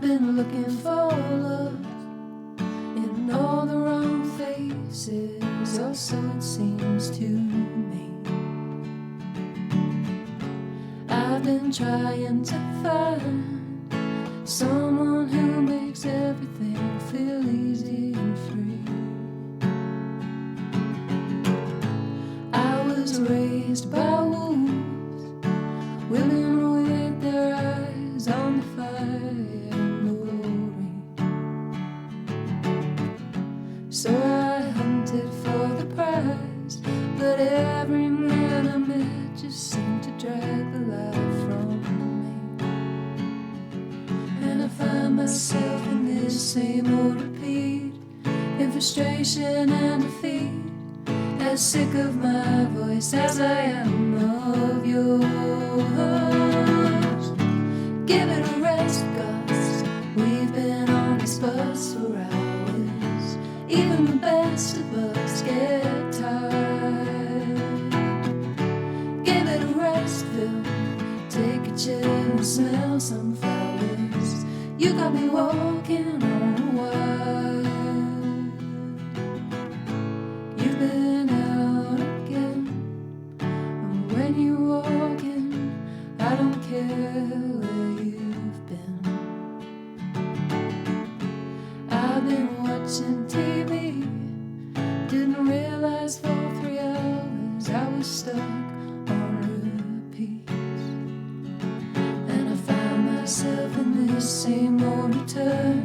I've been looking for love in all the wrong faces, or so it seems to me. I've been trying to find someone who makes everything feel easy and free. I was raised by wolves, willing with their eyes on the fire and the glory. So I hunted for the prize, but every man I met just seemed to drag the life from me. And I find myself in this same old repeat, in frustration and defeat, as sick of my voice as I am of yours. Give it a rest, 'cause we've been on this bus for hours. Even the best of us get tired. Give it a rest, Phil. Take a chill and smell some flowers. You got me walking on a wire. You've been out again, and when you're walking, I don't care where you've been. I've been watching TV, didn't realize for 3 hours I was stuck on repeat. And I found myself in this same old return.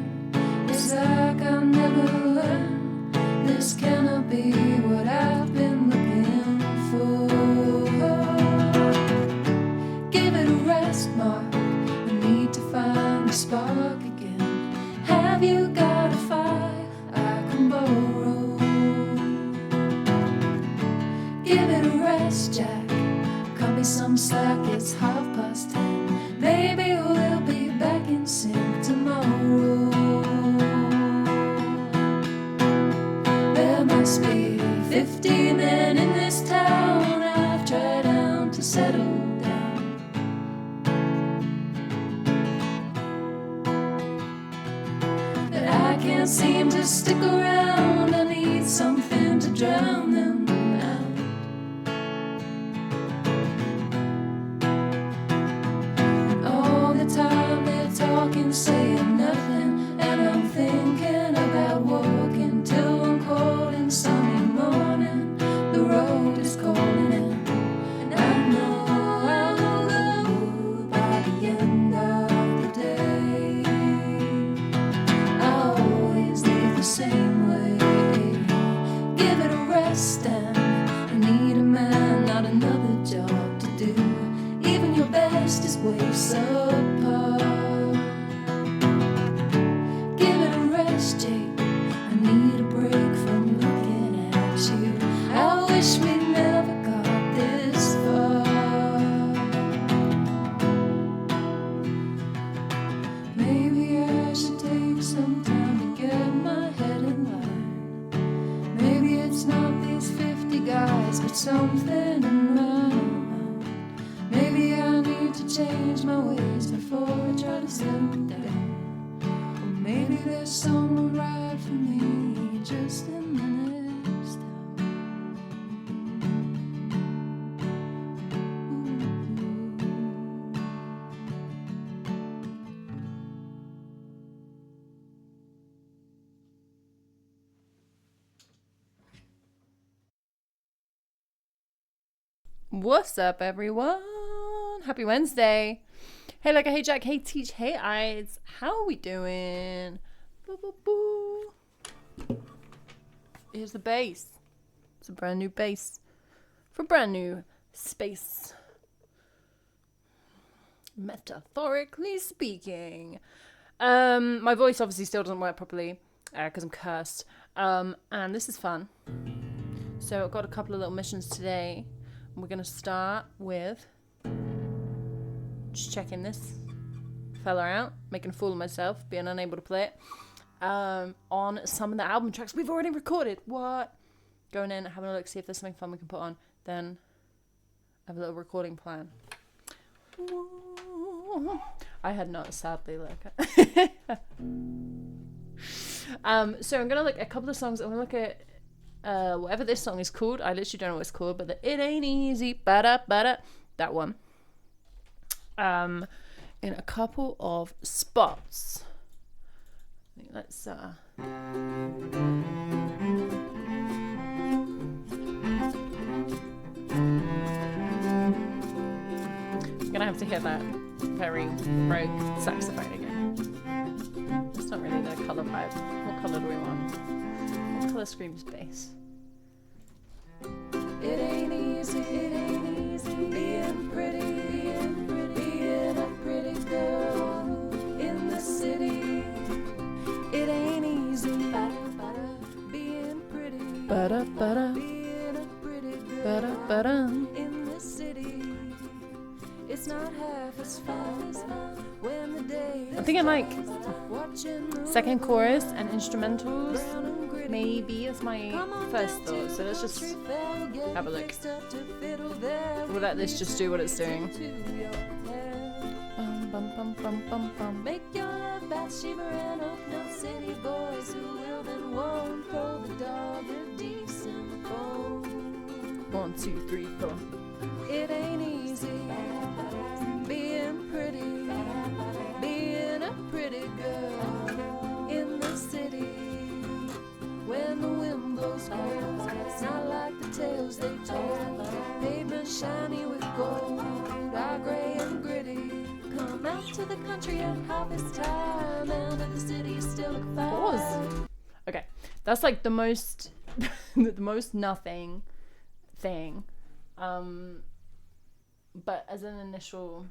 It's like I'll never learn. This cannot be what I've been looking for. Give it a rest, Mark. I need to find the spark again. Have you got a fire I can borrow? Give it a rest, Jack. Cut me some slack, it's 10:30. Maybe we'll be back in sync tomorrow. There must be 50 men in this town. I've tried out to settle down. But I can't seem to stick around. I need something to drown them out. All the time they're talking, saying nothing, and I'm thinking about walking till one cold and sunny morning. The road is calling in, and I know I'll go by the end of the day. I always leave the same way. Give it a rest, and I need a man, not another job to do. Even your best is ways apart. Give it a rest, Jake. I need a break from looking at you. I wish we never got this far. Maybe I should take some time to get my head in line. Maybe it's not these 50 guys, but something in my mind. Maybe I need to change my ways before I try to settle down. Or maybe there's someone right for me just in the next town. What's up, everyone? Happy Wednesday. Hey, Like, hey, Jack, hey, Teach, hey, Eyes. How are we doing? Boo, boo, boo. Here's the bass. It's a brand new bass for brand new space. Metaphorically speaking. My voice obviously still doesn't work properly because I'm cursed. And this is fun. So I've got a couple of little missions today. We're going to start with just checking this fella out, making a fool of myself, being unable to play it, on some of the album tracks we've already recorded. What? Going in, having a look, see if there's something fun we can put on, then have a little recording plan. I had not, sadly. Look. So I'm gonna look at a couple of songs. I'm gonna look at whatever this song is called. I literally don't know what it's called, but the It Ain't Easy, ba-da, that one. In a couple of spots. Let's I'm gonna have to hear that very rogue saxophone again. It's not really the colour vibe. What colour do we want? What colour screams bass? It ain't easy being pretty, being a pretty girl in the city. It ain't easy being pretty, being a pretty girl in the city. It's not half as fun when the day I'm thinking like second chorus and instrumentals maybe is my first thought. So let's just have a look. We'll let this just do what it's doing. Make your love Bathsheba and Oakland City boys who will then won't throw the dog a decent bone. 1, 2, 3, 4. It ain't easy being pretty, being a pretty girl in the city. When the wind blows cold, it's not like the tales they told. Pavement shiny with gold, are grey and gritty. Come out to the country at harvest time, and in the city you still look fine. Pause. Okay, that's like the most, the most nothing thing. But as an initial,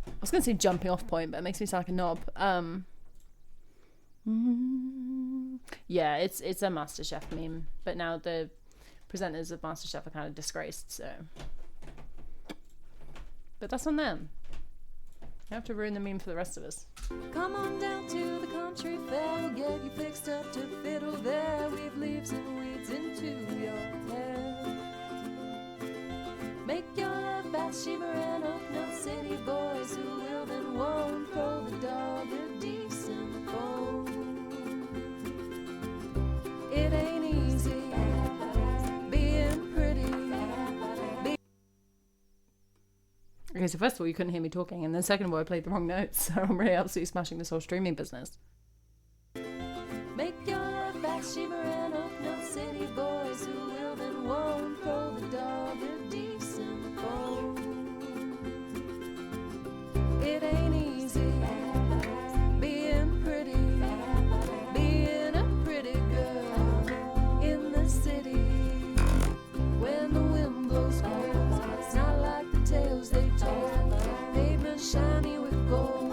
I was gonna say jumping off point, but it makes me sound like a knob. Yeah, it's a MasterChef meme, but now the presenters of MasterChef are kind of disgraced, so. But that's on them. You have to ruin the meme for the rest of us. Come on down to the country fair, we'll get you fixed up to fiddle there. Weave leaves and weeds into your hair. Make your love Bathsheba and Oakland City boys who will then won't throw the dog a decent bone. It ain't easy being pretty. Okay, so first of all, you couldn't hear me talking, and then second of all, I played the wrong notes, so I'm really absolutely smashing this whole streaming business. Make your love Bathsheba and Oakland City boys who will then won't throw the dog a decent bone. It ain't easy being pretty, being a pretty girl in the city. When the wind blows cold, it's not like the tales they told. Pavement shiny with gold,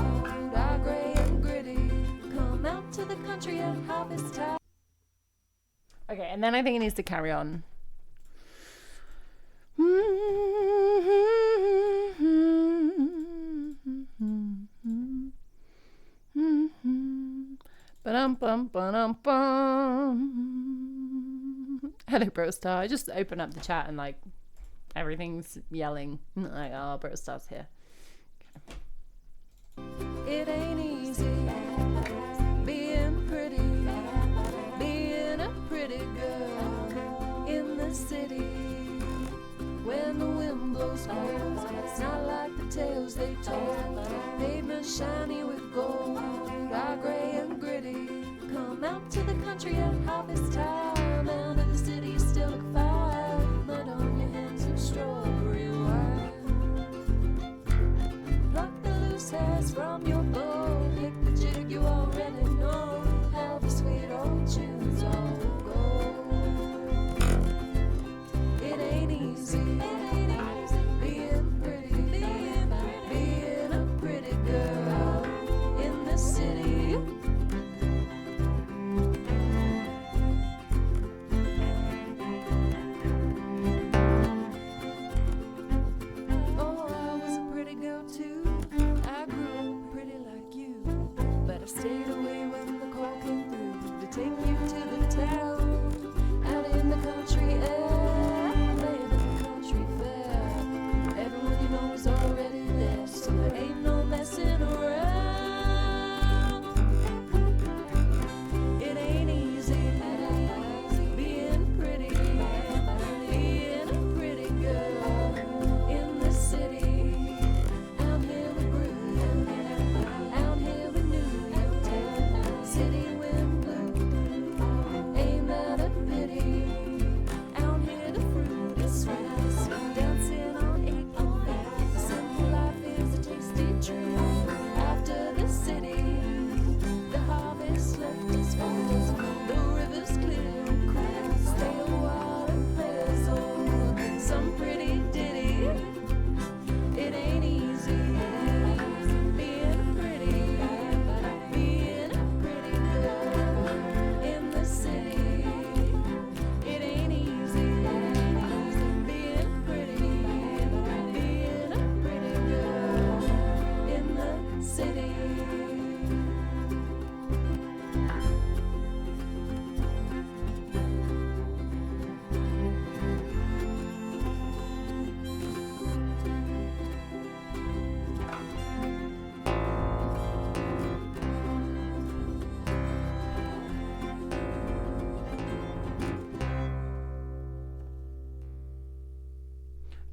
are grey and gritty. Come out to the country at harvest time. Okay, and then I think it needs to carry on. Hello, Brostar. I just open up the chat and like everything's yelling. Like, oh, Brostar's here. It ain't easy being pretty, being a pretty girl in the city. When the wind blows cold, it's not like the tales they told. Pavement shiny with gold, are grey and gritty. Come out to the country at harvest time, and in the city you still look fine. Mud on your hands and strawberry wine. Pluck the loose hairs from your bow, pick the jig you already know. How the sweet old tunes all go. It ain't easy being pretty, being a pretty girl in the city.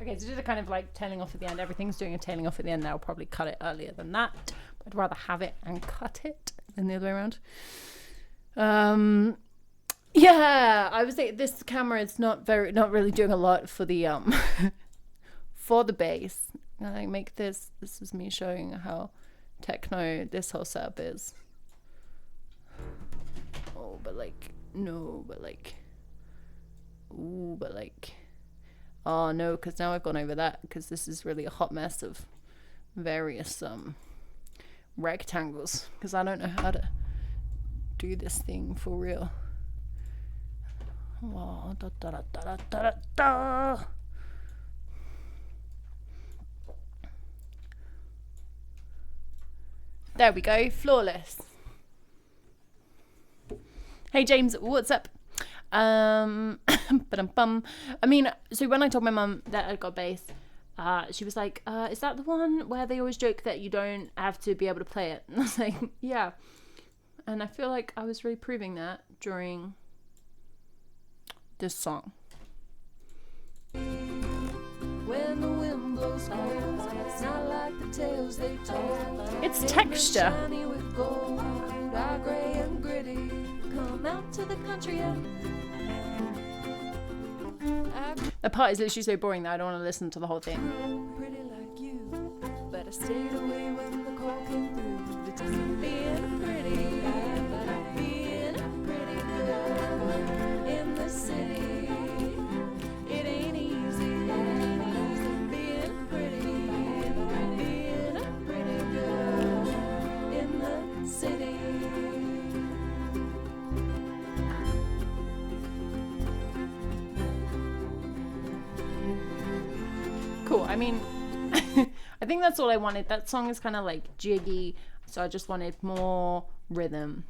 Okay, so just a kind of like tailing off at the end. Everything's doing a tailing off at the end now. I'll probably cut it earlier than that. I'd rather have it and cut it than the other way around. Yeah, I was thinking this camera is not really doing a lot for the for the bass. And I make this is me showing how techno this whole setup is. Oh, but like no, but like ooh, but like oh no, because now I've gone over that because this is really a hot mess of various rectangles because I don't know how to do this thing for real. Oh, da, da, da, da, da, da, da. There we go, flawless. Hey James, what's up? I mean, so when I told my mum that I got bass, she was like, is that the one where they always joke that you don't have to be able to play it? And I was like, yeah. And I feel like I was really proving that during this song. When the wind blows cold, it's not like the tales they told. It's texture. Shiny with gold, are gray and gritty. Come out to the country and The part is literally so boring that I don't want to listen to the whole thing. pretty like you, but I stayed away when the call came through. It isn't being pretty, but being a pretty girl in the city. It ain't easy, being pretty, being a pretty girl in the city. Cool. I mean, I think that's all I wanted. That song is kind of like jiggy, so I just wanted more rhythm.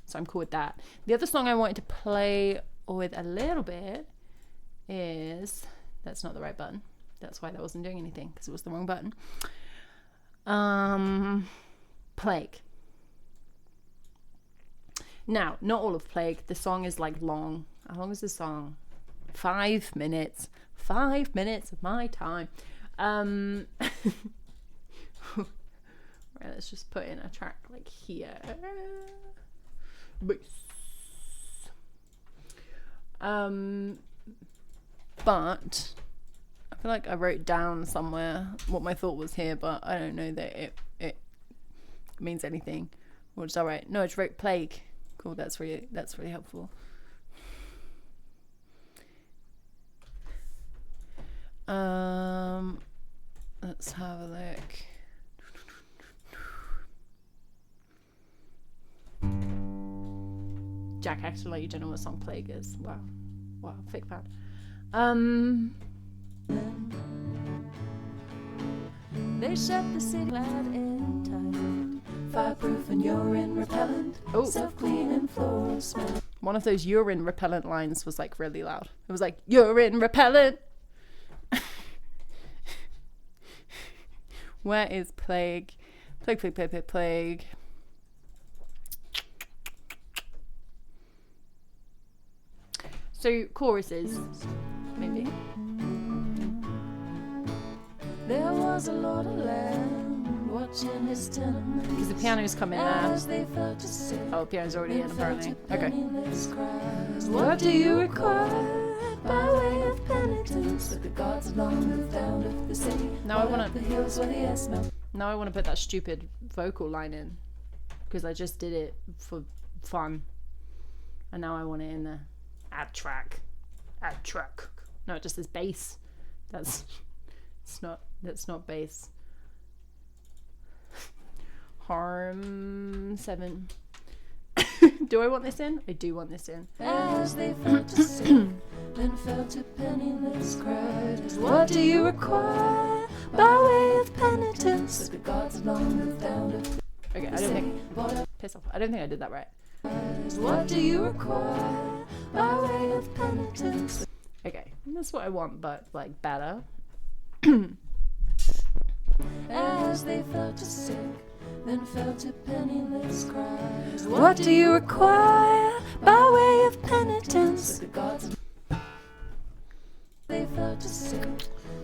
So I'm cool with that. The other song I wanted to play with a little bit is... That's not the right button. That's why that wasn't doing anything, because it was the wrong button. Plague. Now, not all of Plague. The song is like long. How long is this song? 5 minutes. 5 minutes of my time. Right, let's just put in a track like here. Bass. But I feel like I wrote down somewhere what my thought was here, but I don't know that it means anything. Or it's alright. No, I just wrote plague. Cool, that's really helpful. Let's have a look. Jack acted like you don't know what song Plague is. Wow, fake fan. They shut the city clad in tight, fireproof and urine repellent, self-cleaning floor smell. One of those urine repellent lines was like really loud. It was like urine repellent. Where is Plague? Plague. So choruses, maybe. There was a lord of land watching his tenement. Because the piano's coming there. As they felt to sit, Oh, the piano's already in apparently. Okay. What do you require by way of penitence? But the gods have long moved out of the city. Now I want the hills where the air smells. Now I want to put that stupid vocal line in. Because I just did it for fun. And now I want it in there. Add track. No, it just says bass. That's not bass. Harm 7. Do I want this in? I do want this in. As they felt to sin, then fell to penniless cries. What do you require by way of penitence? But the gods have long moved out of Okay, I don't think. Piss off. I don't think I did that right. What do you require by way of penitence? Okay, that's what I want, but like better. As they felt to sick, then fell to penniless cries. What do you require by way of penitence? But the gods they felt to sick,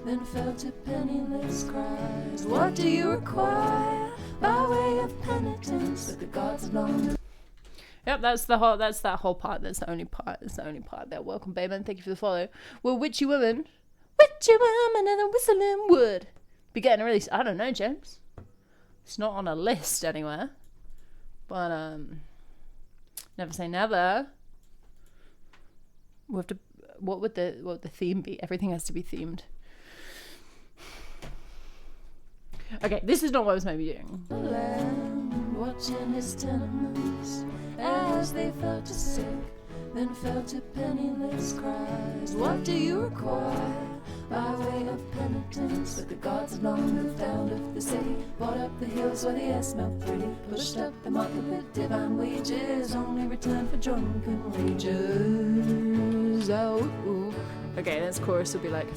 then fell to penniless cries. What do you require by way of penitence that the gods long? Yep, that's that whole part. That's the only part. There. Welcome, baby. Thank you for the follow. Well, witchy woman and a whistling wood be getting a release. I don't know, James. It's not on a list anywhere. But never say never. We have to. What would the theme be? Everything has to be themed. Okay, this is not what I was maybe doing. Watching his tenements as they fell to sick, then fell to penniless cries. What do you require by way of penitence that the gods have long moved out of the city, bought up the hills where the air smelled pretty, pushed up the market with divine wages, only return for drunken rages? Oh, ooh. Okay, this chorus will be like,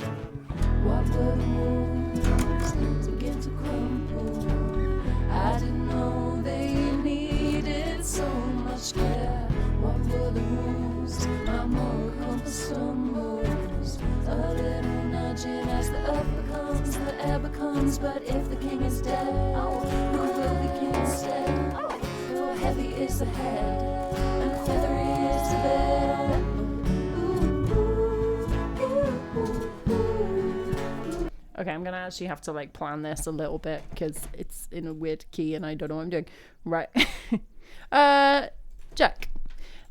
what were the walls begin to crumble? I didn't know they needed so much care. What were the rules? My moral compass stumbles. A little nudging as the earth becomes, the air becomes. But if the king is dead, oh, who will be king instead? Oh, for heavy is the head, and feathery is the bed. Okay, I'm gonna actually have to like plan this a little bit because it's in a weird key and I don't know what I'm doing. Right. Jack,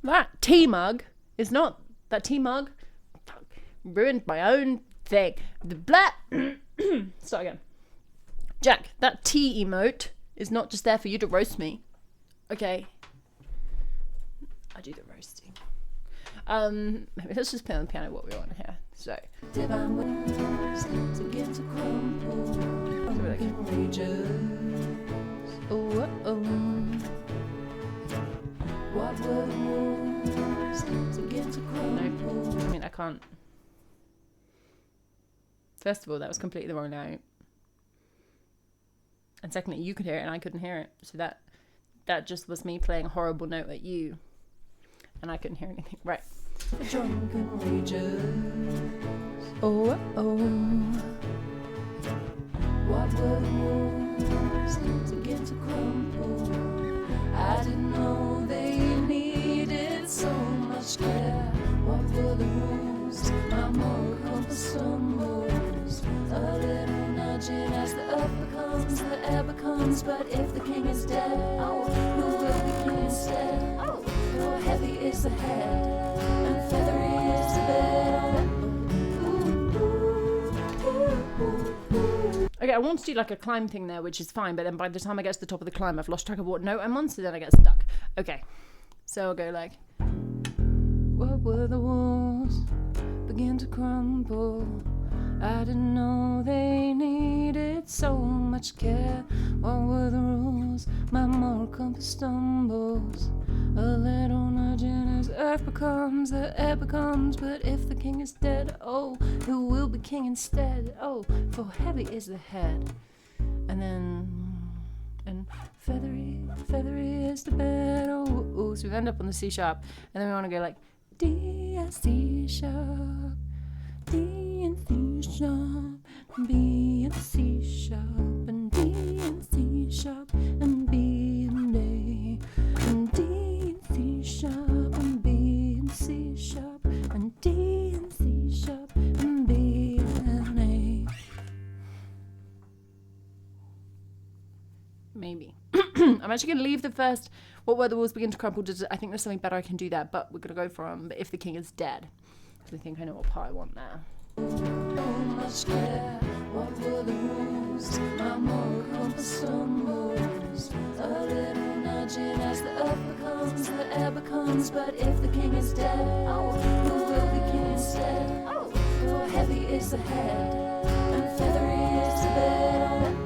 that tea mug is not that tea mug. Fuck, ruined my own thing. The black. Start again. Jack, that tea emote is not just there for you to roast me. Okay. I do the roasting. Maybe let's just play on the piano what we want here. So. Divine winds begin to crumble. Oh, oh. What were the walls begin to crumble? No, I mean I can't. First of all, that was completely the wrong note. And secondly, you could hear it and I couldn't hear it. So that just was me playing a horrible note at you. And I couldn't hear anything. Right. The drunken rages. Oh, oh. What were the walls begin to crumble? I didn't know they needed so much care. What were the rules? My moral compass stumbles. A little nudging as the earth becomes, the air becomes. But if the king is dead, oh, who will be king instead? Oh, for heavy is the head, and feathery is the bed. Okay, I want to do like a climb thing there, which is fine, but then by the time I get to the top of the climb, I've lost track of what note I'm on, so then I get stuck. Okay, so I'll go like, what were the walls begin to crumble? I didn't know they needed so much care. What were the rules? My moral compass stumbles. A little nudging as earth becomes, the air becomes. But if the king is dead, oh, who will be king instead? Oh, for heavy is the head. And then, and feathery is the bed. Oh, oh, so we end up on the C sharp. And then we want to go like, D, A, C sharp. D and C sharp, B and C sharp, and D and C sharp, and B and A, and D and C sharp, and B and C sharp, and D and C sharp, and B and A. Maybe. I'm actually going to leave the first, what were the walls begin to crumble. I think there's something better I can do that, but we're going to go from if the king is dead. I think I know what part I want there. Much care. What were the rules? My moral compass stumbles. A little nudging as the earth becomes, the air becomes. But if the king is dead, oh, who will be king instead? Oh, for heavy is the head, and feathery is the bed.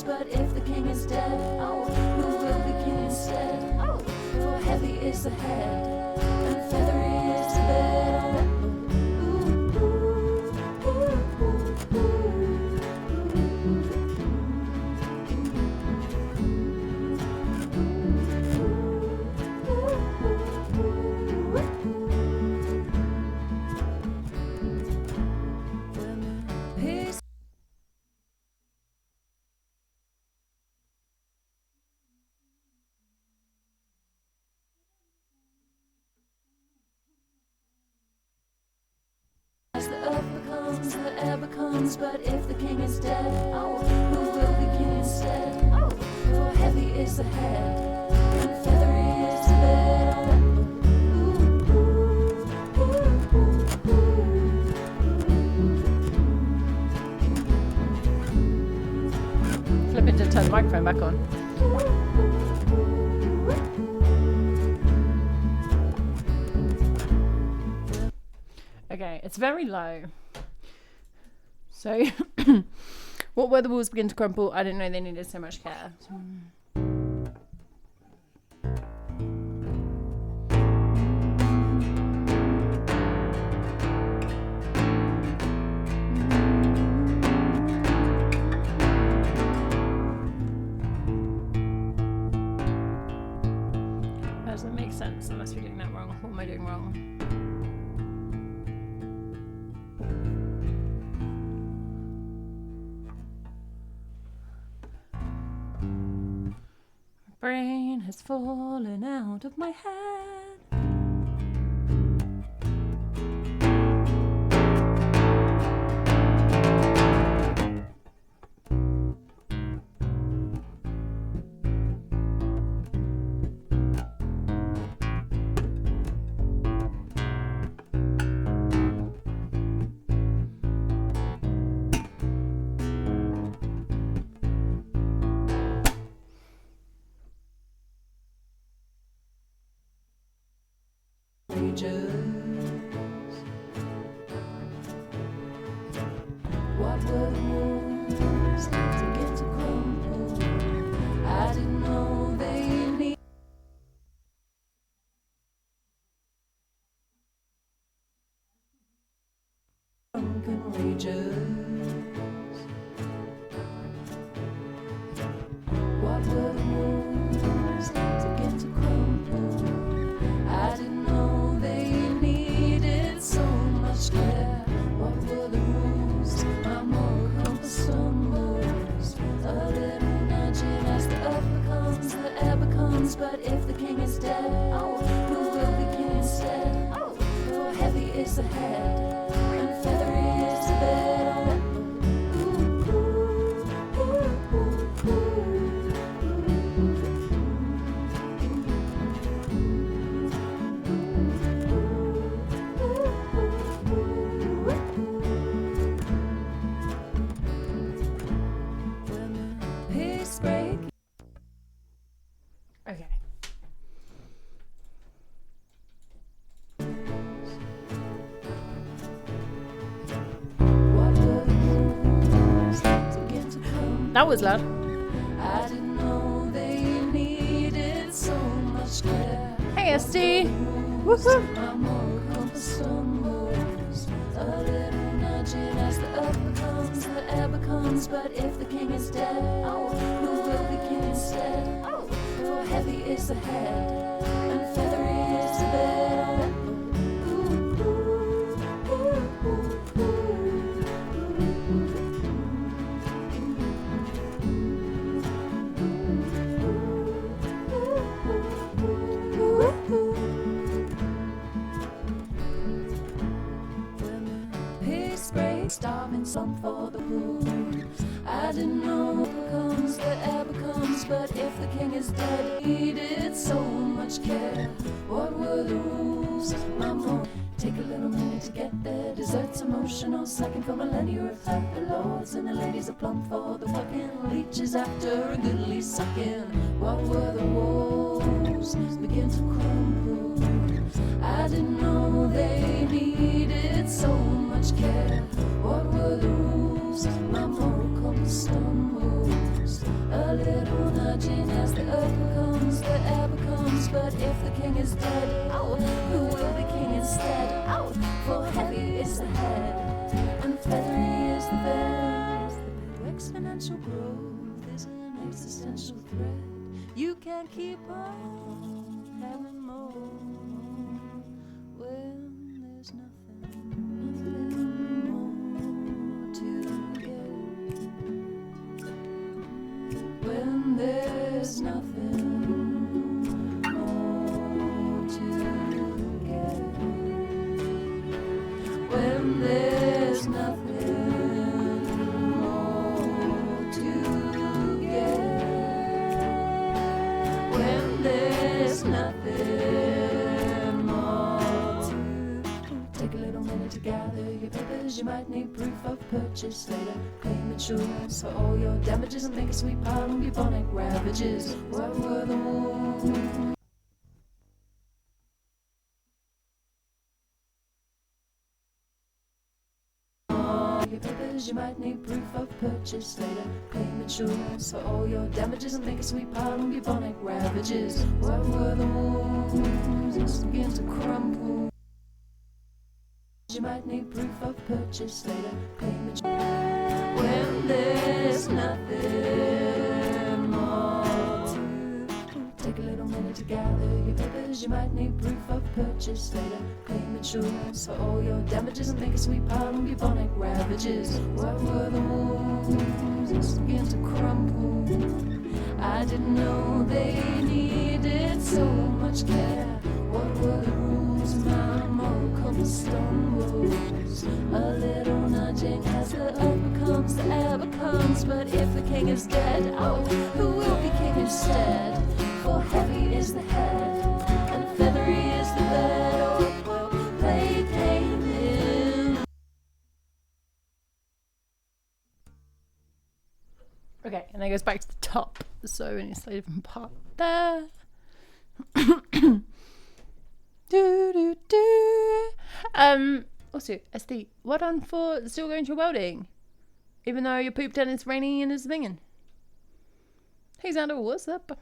But if the king is dead, oh, who will be king instead? Oh, for heavy is the head, and feathery is the bed. becomes, the air becomes. But if the king is dead, oh, who will be king instead? Oh, for heavy is the head, and feathery is the bed. Flipping to turn the microphone back on. Okay, it's very low. So, what were the walls begin to crumple? I didn't know they needed so much care. That doesn't make sense unless we're doing that wrong. What am I doing wrong? Brain has fallen out of my head. What were the walls to get to crumble? I didn't know they need drunken rages. What were the walls to get to crumble? I didn't know they needed so much care. What were the rules? My moral compass stumbles. A little nudging as the earth becomes, the air becomes. But if the king is dead, oh, who will be king instead? Oh, for heavy is the head, and feathery is the bed. Okay. That was loud. I didn't know they needed so much care. Hey, SD. Woohoo. My moral compass stumbles. A little nudging as the earth becomes, the air becomes. But if the king is dead, oh, who will be king instead? Oh, for heavy is the head, and feathery is the bed. Starving some for the poor. I didn't know what becomes, the air becomes. But if the king is dead, he needed so much care. What were the rules? My mom, take a little minute to get there. Desserts emotional, slacking for millennia. Reflect the lords and the ladies are plump for the fucking leeches after a goodly sucking. What were the walls? Begin to crumble. I didn't know they needed so much care. What were the rules? My moral compass stumbles. A little nudging as the earth becomes, the air becomes. But if the king is dead, oh, who will be king instead? Oh, for heavy is the head, and feathery is the bed. Exponential growth is an existential threat. You can't keep on having more when there's nothing more to get. When there's nothing more to get. When there's nothing rippers, you might need proof of purchase later. Claim insurance for all your damages and make a sweet pile of bubonic ravages. What were the wounds? You might need proof of purchase later. Claim insurance for all your damages and make a sweet pile of bubonic ravages. What were the wounds? Begin to crumble. You might need proof of purchase later. Claim insurance. Well, there's nothing more to take a little minute to gather your papers. You might need proof of purchase later. Claim insurance for all your damages and make a sweet pile of bubonic ravages. What were the wounds? Begin to crumble. I didn't know they needed so much care. What were the rules? My moral compass stumbles. A little nudging as the earth becomes the air becomes. But if the king is dead, oh, who will be king instead? For heavy is the head, and feathery is the bed. Oh, well, play came in. Okay, and then it goes back to the top. So in a slightly different part there. Also, SD, well done for still going to your welding, even though you're pooped and it's raining and it's minging. Hey Xander, what's up?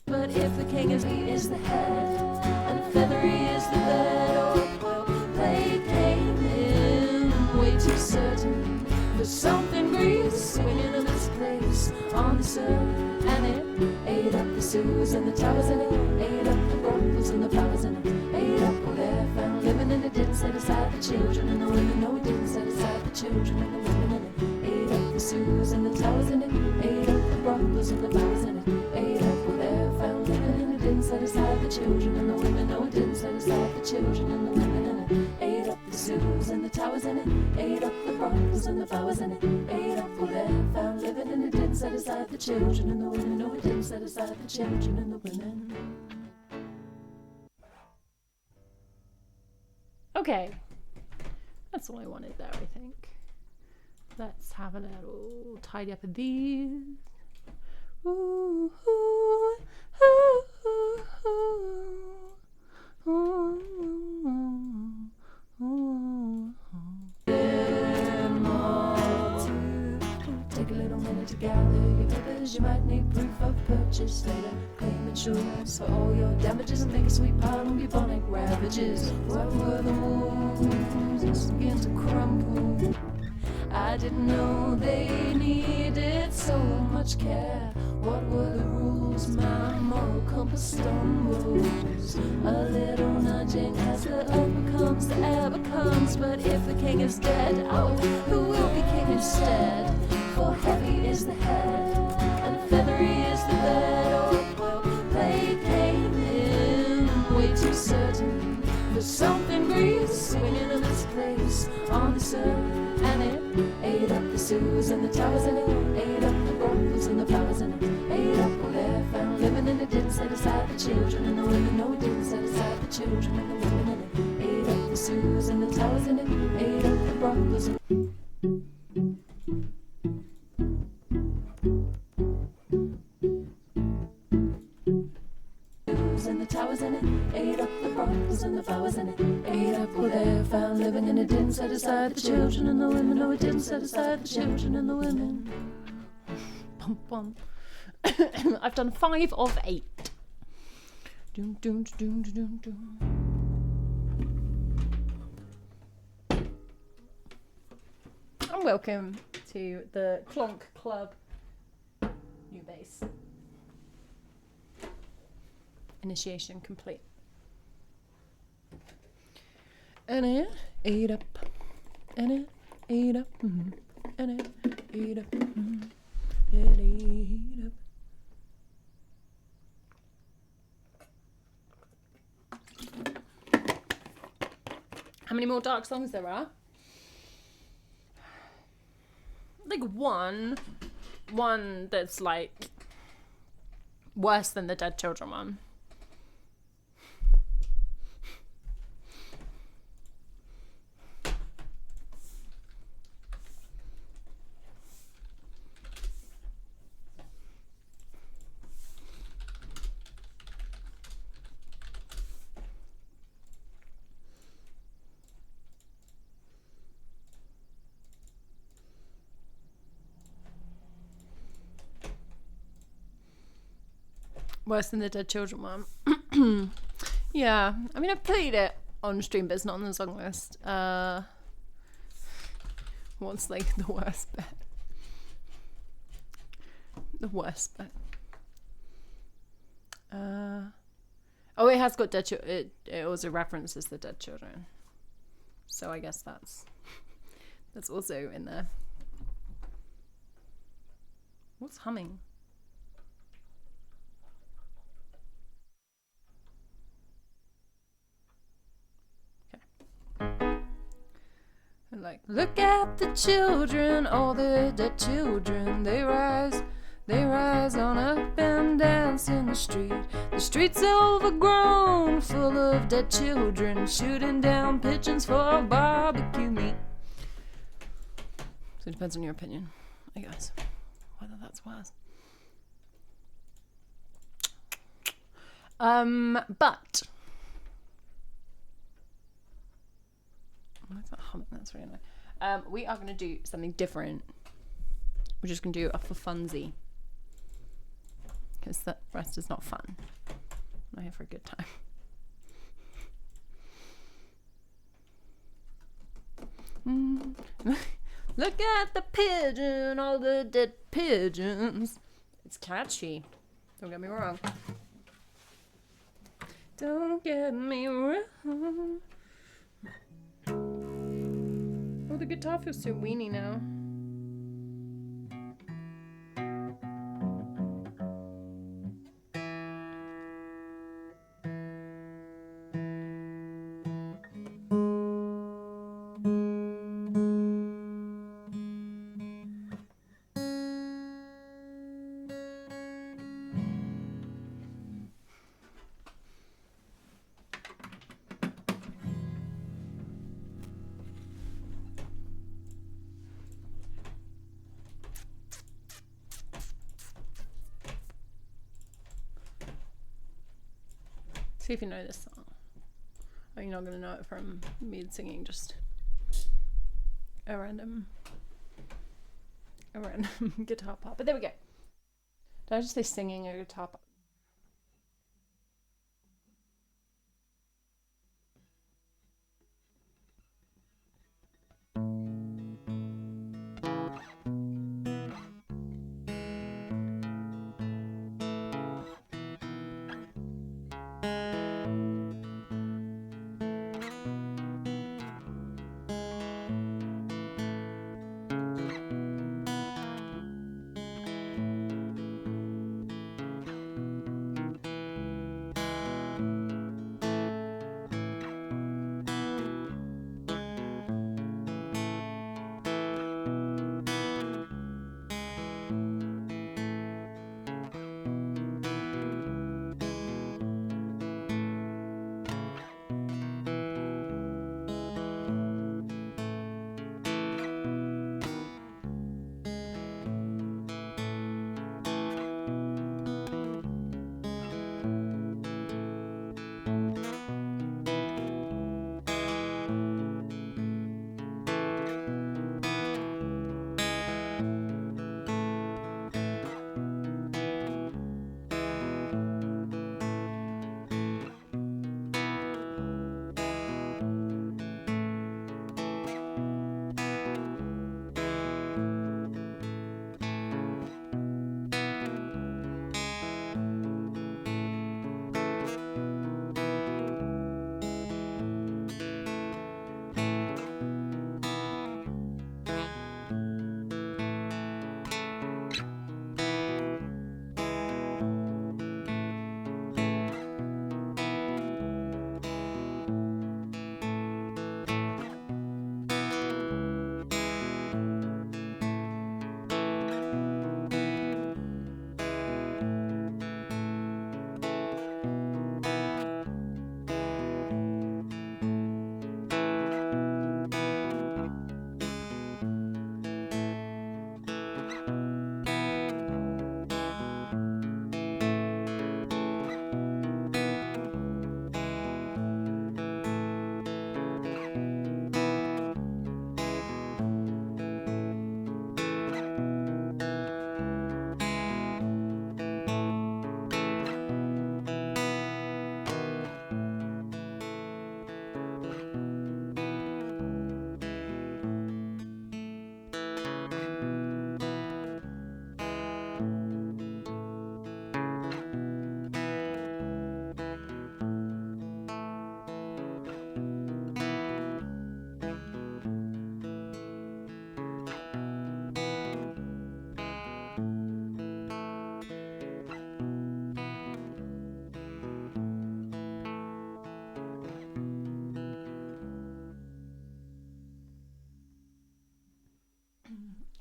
But if the king is the head, and feathery is the bed, oh, well, play came in way too certain. There's something grease swinging in its place on the earth, and it ate up the sews and the towers, and it ate up the brothels and the flowers, and it ate up all their found living, and it didn't set aside the children and the women. No, it didn't set aside the children and the women, and it ate up the sews and the towers, and it ate up the brothels and the flowers, and it ate up all their found living, and it didn't set aside the children and the women. No, it didn't set aside the children and the women, and it ate up the sews and the towers, and it ate up the brothels and the flowers, and it ate up all their found living, and it didn't set aside the children and the women. No, it didn't set aside the children and the women. Okay, that's all I wanted there, I think. Let's have a little tidy up of these. Ooh, ooh, ooh, ooh, ooh, ooh, ooh. Take a little minute to gather your papers. You might need proof of purchase later. Claim insurance for all your damages and make a sweet pile of bubonic ravages. What were the wounds? Begin to crumble. I didn't know they needed so much care. What were the rules? My moral compass stumbles. A little nudging as the earth becomes the air becomes. But if the king is dead, oh, who will be king instead? For heavy is the head, and feathery is the bed. Oh, well, play came in way too certain. There's something grease swinging in its place on the earth, and it ate up the sews and the towers, and it ate up the brothels and the flowers, and it ate up all their found living, and it didn't set aside the children and the women. No, it didn't set aside the children and the women, and it ate up the sews and the towers, and it ate up the brothels and the towers, and it ate up the brothels and the flowers, and it ate up all their found living, and it didn't set aside the children and the women. No, it didn't set aside the children and the women. Bum, bum. I've done 5 of 8. Doom, doom, doom, doom, doom. And welcome to the Clonk Club new bass. Initiation complete. And it ate up, and it ate up, and it ate up, it ate up. How many more dark songs there are? Like one that's like worse than the Dead Children one. Worse than the Dead Children one. Yeah, I mean, I've played it on stream, but it's not on the song list. What's like the worst bit? The worst bit. Oh, it has got Dead Children. It also references the Dead Children. So I guess that's also in there. What's humming? And like, look at the children, all the dead children. They rise on up and dance in the street. The street's overgrown, full of dead children, shooting down pigeons for barbecue meat. So it depends on your opinion, I guess, whether that's worse. But what's that humming? That's really annoying. We are going to do something different. We're just going to do a for funsie, because the rest is not fun. I'm here for a good time. Look at the pigeon, all the dead pigeons. It's catchy. Don't get me wrong. Don't get me wrong. Oh, the guitar feels so weeny now. See if you know this song. Oh, you're not going to know it from me singing just a random guitar part. But there we go. Did I just say singing a guitar part?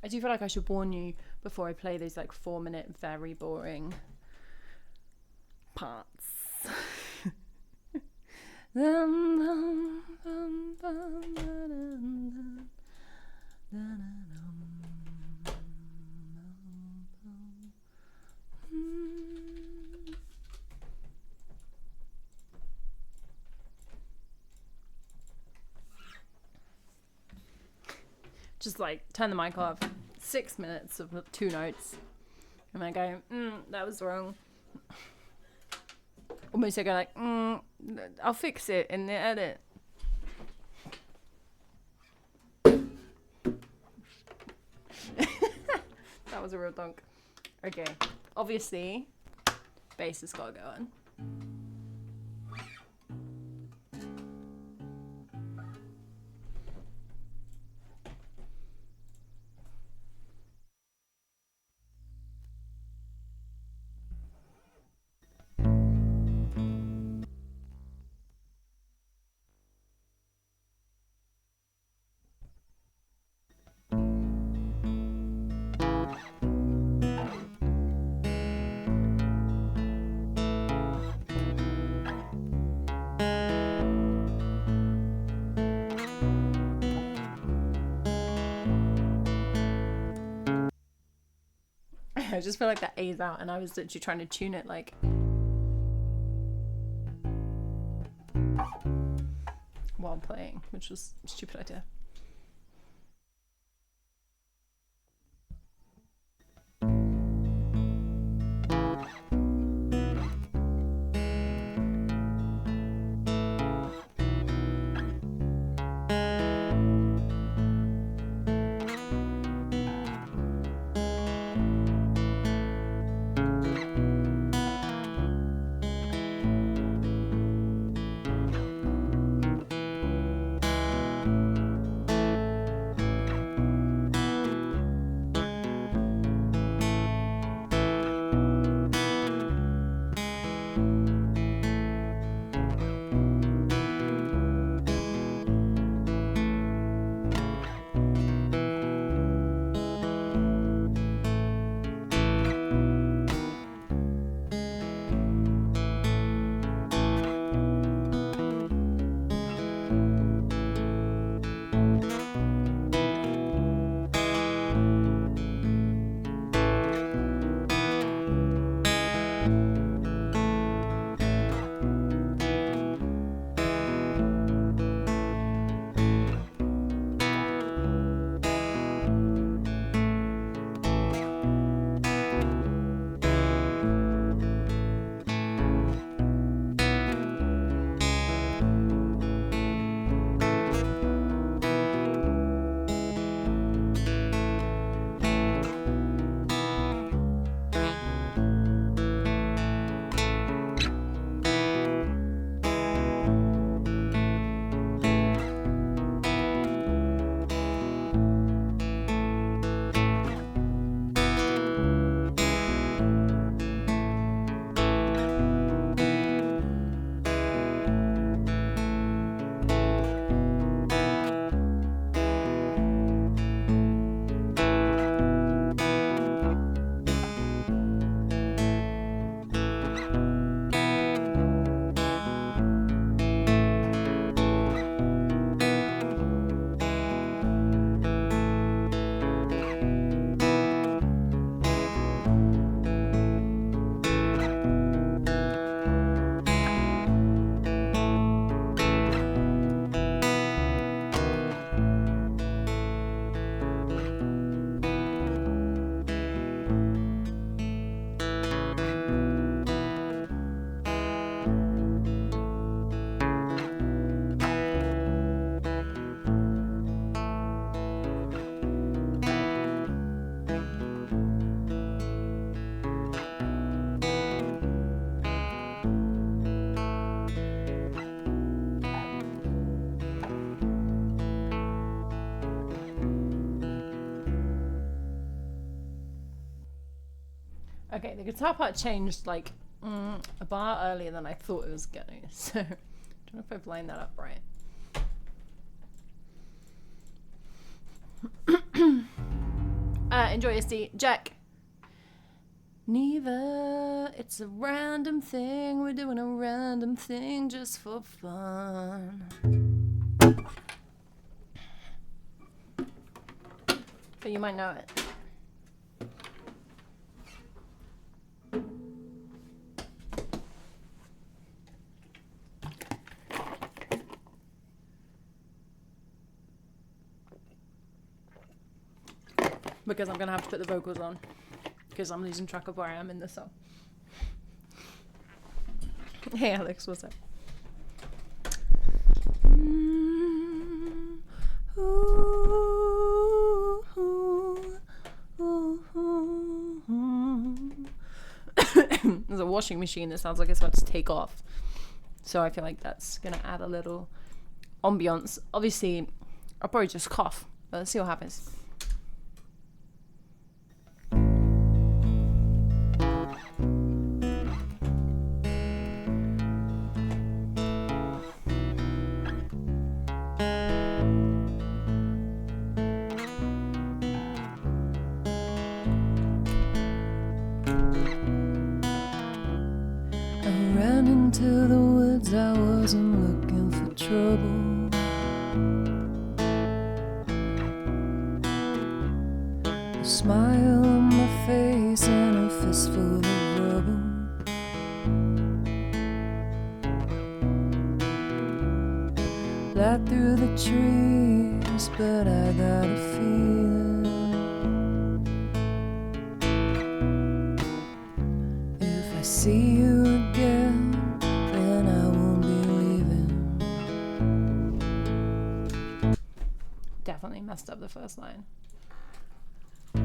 do feel like I should warn you before I play these like 4-minute, very boring parts. Just like turn the mic off, 6 minutes of 2 notes, and I go, that was wrong. Almost I go like, I'll fix it in the edit. That was a real donk. Okay, obviously, bass has got to go on. I just feel like that A's out, and I was literally trying to tune it like while playing, which was a stupid idea. Okay, the guitar part changed like a bar earlier than I thought it was going to, so I don't know if I've lined that up right. Enjoy your seat. Jack. Neither. It's a random thing. We're doing a random thing just for fun. But you might know it. Because I'm going to have to put the vocals on. Because I'm losing track of where I am in the song. Hey Alex, what's up? There's a washing machine that sounds like it's about to take off. So I feel like that's going to add a little ambiance. Obviously, I'll probably just cough. But let's see what happens. Into the woods, I wasn't looking for trouble. A smile on my face and a fistful of rubble. Light through the trees, but I got a feeling if I see you again, definitely messed up the first line. I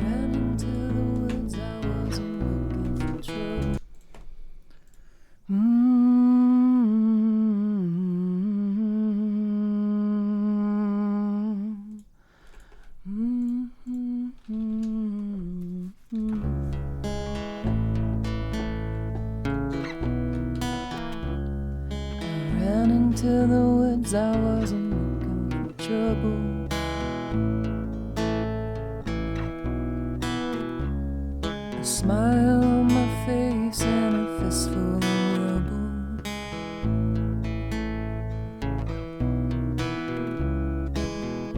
ran into the woods, I wasn't looking for trouble. To the woods, I wasn't looking for trouble. A smile on my face and a fistful of rubble.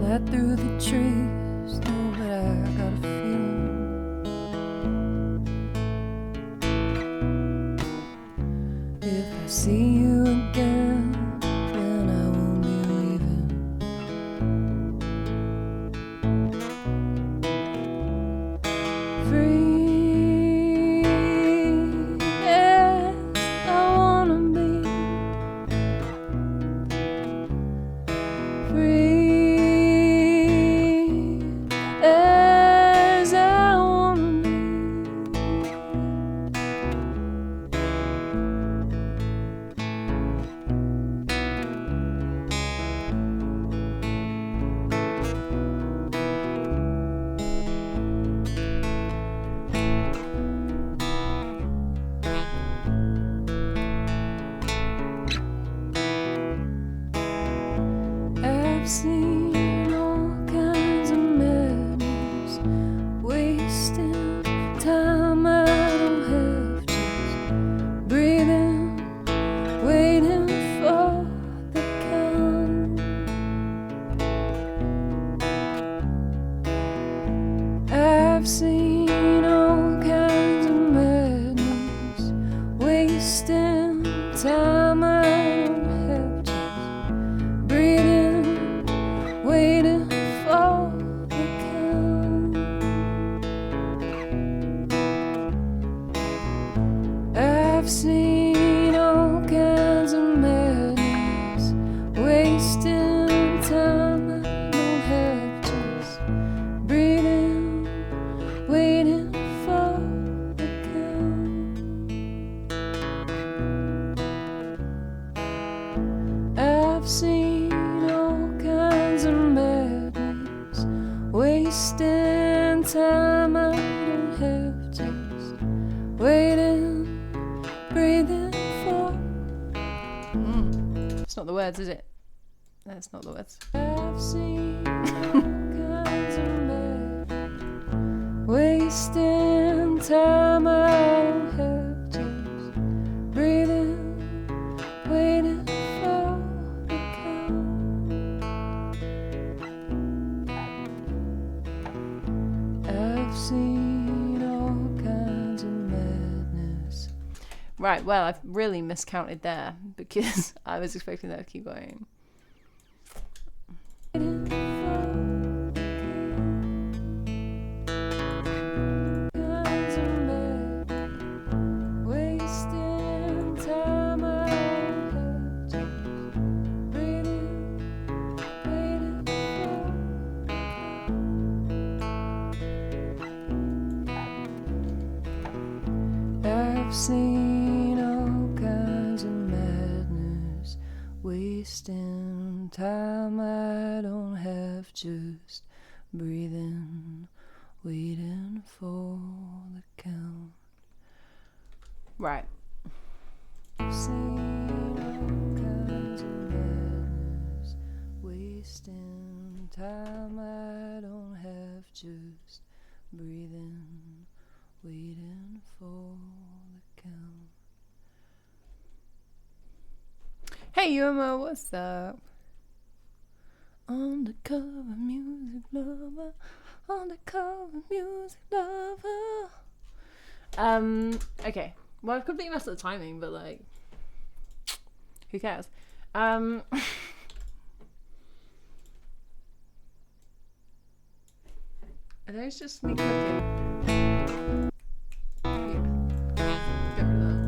Light through the trees, no, but I got a feeling if I see you again, seen all kinds of madness, wasting time I don't have, just breathing, waiting for the count. I've seen all kinds of madness, wasting time I don't have, just breathing, waiting for the count. I've seen all kinds of madness, wasting time I don't have, just breathing, waiting for the count. I've seen all kinds of madness, wasting time I don't have, just waiting, breathing for. It's not the words, is it? That's not the words. I've seen all kinds of men wasting time. I don't have just breathing, waiting for the count. I've seen all kinds of madness. Right, well, I've really miscounted there because I was expecting that to keep going. I've seen all kinds of madness, wasting time. I don't have just breathing, waiting for the count. Right. I've seen all kinds of madness, wasting time. I don't have just breathing, waiting for the count. Hey, Yuma, what's up? Undercover music lover, undercover music lover. Okay. Well, I've completely messed up the timing, but like, who cares? Are those just me cooking? Yeah. Get rid of that.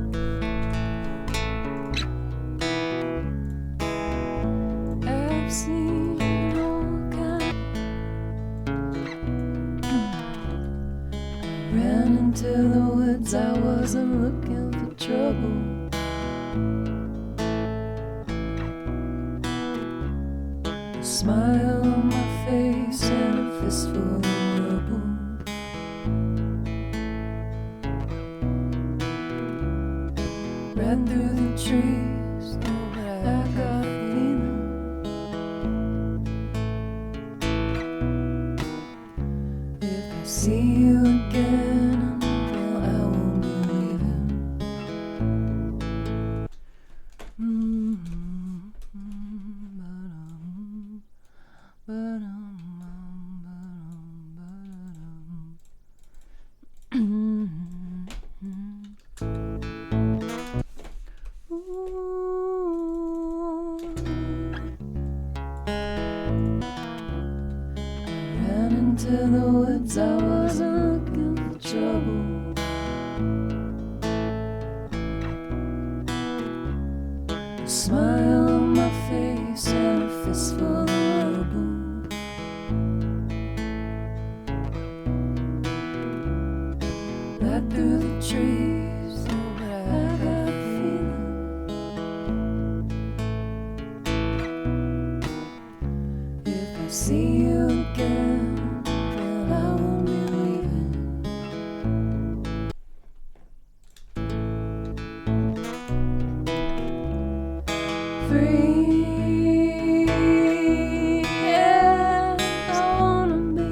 I've seen all kinds. Ran into the woods, I wasn't looking for trouble. A smile on my face and a fistful of rubble. Ran through the trees, but I got a feeling. If I see you again, well, I won't be leaving. Ran into the woods, I wasn't looking for trouble. A smile on my face and a fistful of rubble. Right through the trees, but I got a feeling. If I see you again, then I won't be leaving. Free as I wanna be.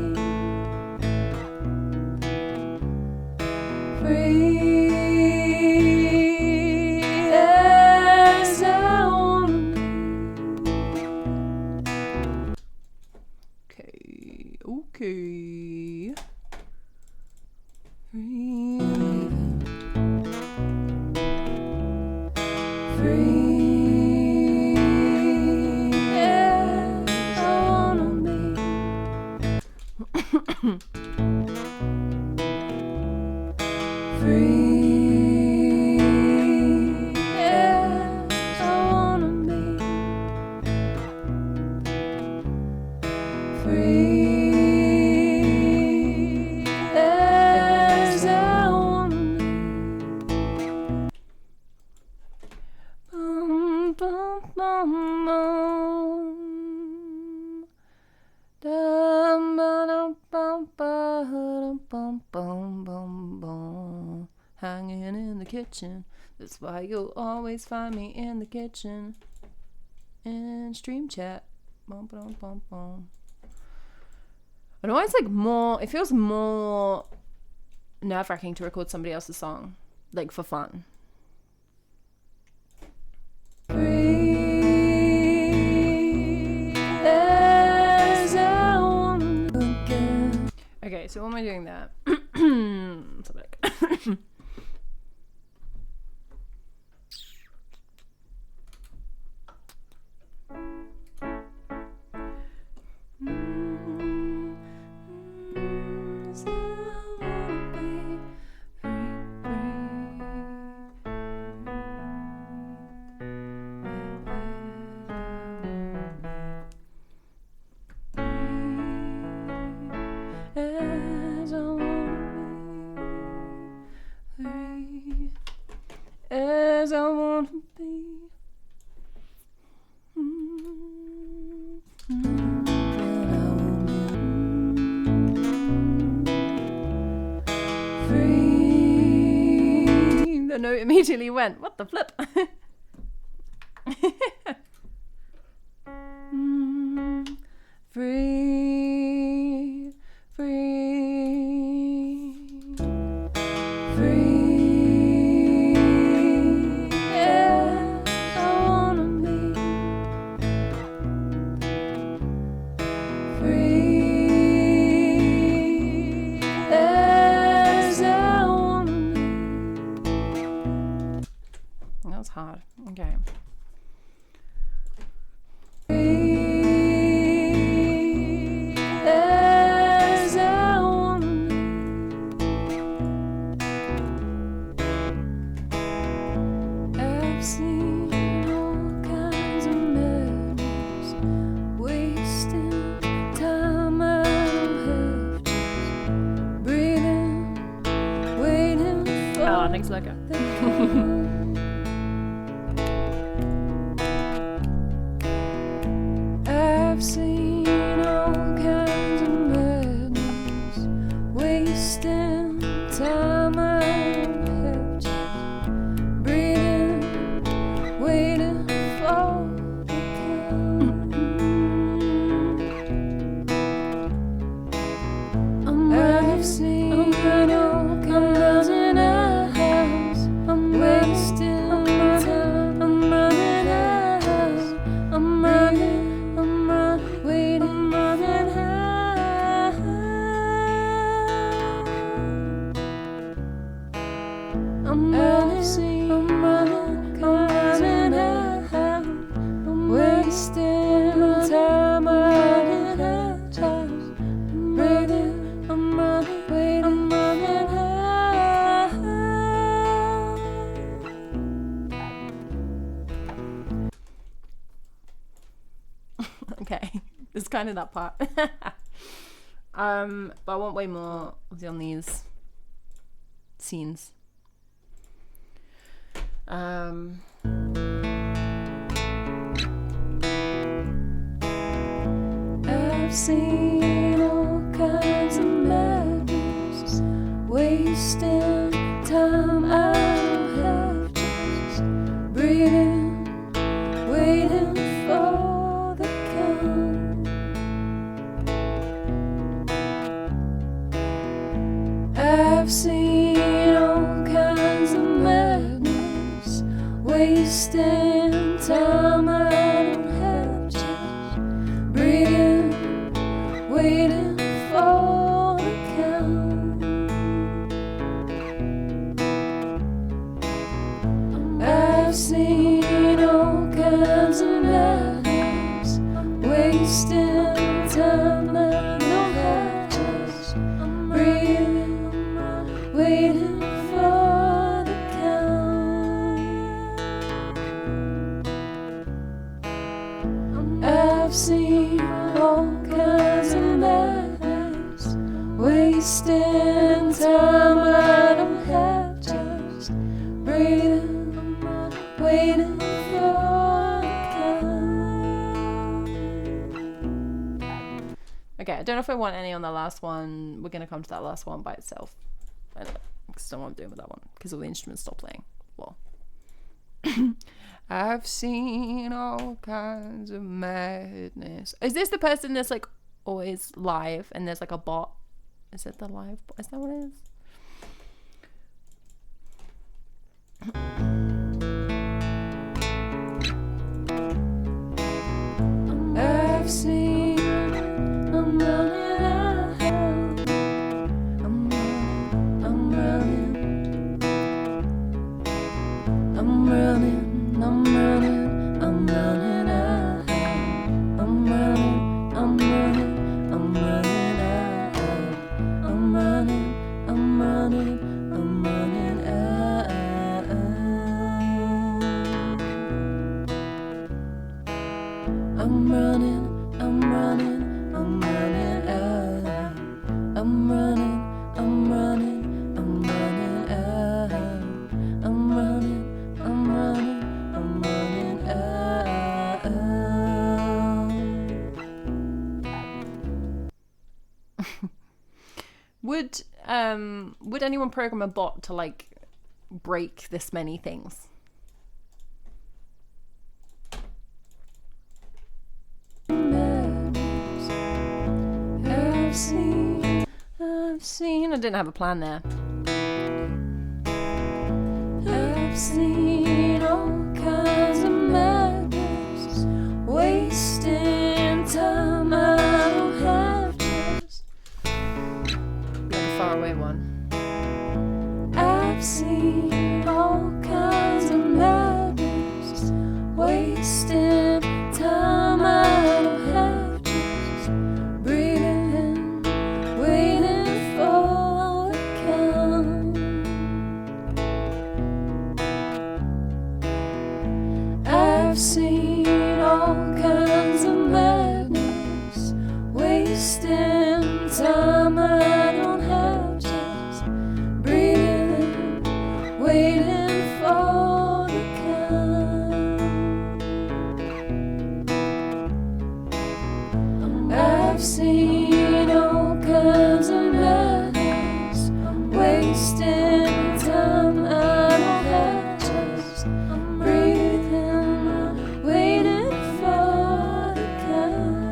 Free as I wanna be. Okay. Free as I wanna be. Free as I wanna be. Free as I wanna be. Bum, bum, bum, bum. Dum, ba-dum, bum, ba-dum, bum, bum, bum, bum. Hanging in the kitchen. That's why you'll always find me in the kitchen. In stream chat. I know it's like more. It feels more nerve-wracking to record somebody else's song, like for fun. Okay, so what am I doing there? Let's have a look. As I wanna be. Free. The note immediately went. What the flip? Free, free, free. Yeah, I wanna be free as I wanna be. That was hard. Okay. As I wanna be. I've seen all kinds of madness, wasting time I don't have, just breathing, waiting for. Oh, thanks, Luca. I've seen all kinds of madness, wasting time I don't have, just breathing, waiting for the count. I've seen all kinds in a house, I'm wasting time, I'm running out, I'm running. Waiting for her. I'm running out. I'm wasting time. I'm running out. I'm breathing. I'm running. Waiting. I'm running out. Okay. It's kind of that part. But I want way more on these scenes. I've seen all kinds of madness, wasting time I don't have, just breathing, waiting for the count. I've seen all kinds of madness, wasting time I don't have, just breathing, waiting for the count. I've seen all kinds of madness, wasting time I don't have, just breathing, waiting for the count. I've seen all kinds of madness, wasting time I don't have, just breathing, waiting for the count. Okay, I don't know if I want any on the last one. We're gonna come to that last one by itself. I don't know. I just don't know what I'm doing with that one because all the instruments stop playing. Well. I've seen all kinds of madness. Is this the person that's like always live and there's like a bot? Is it the live bot? Is that what it is? I've seen I'm running out. I'm running. I'm running. I'm running. I'm running out. I'm running. I'm running. I'm running out. I'm running. I'm running. I'm running out. I'm running. I'm running. I'm running out. I'm running. I'm running. I'm running out. I'm running. I'm running. I'm running out. Would anyone program a bot to like break this many things? I've seen. I didn't have a plan there. I've seen all kinds of madness, wasting time. I don't have just like a faraway one. I've seen all kinds of madness, wasting time. I don't have just breathing in, waiting for the count. I've seen all kinds of madness, wasting time. I don't have just breathing in, waiting for the count. I've seen all kinds of madness, wasting time. I don't have just breathing, waiting for the count.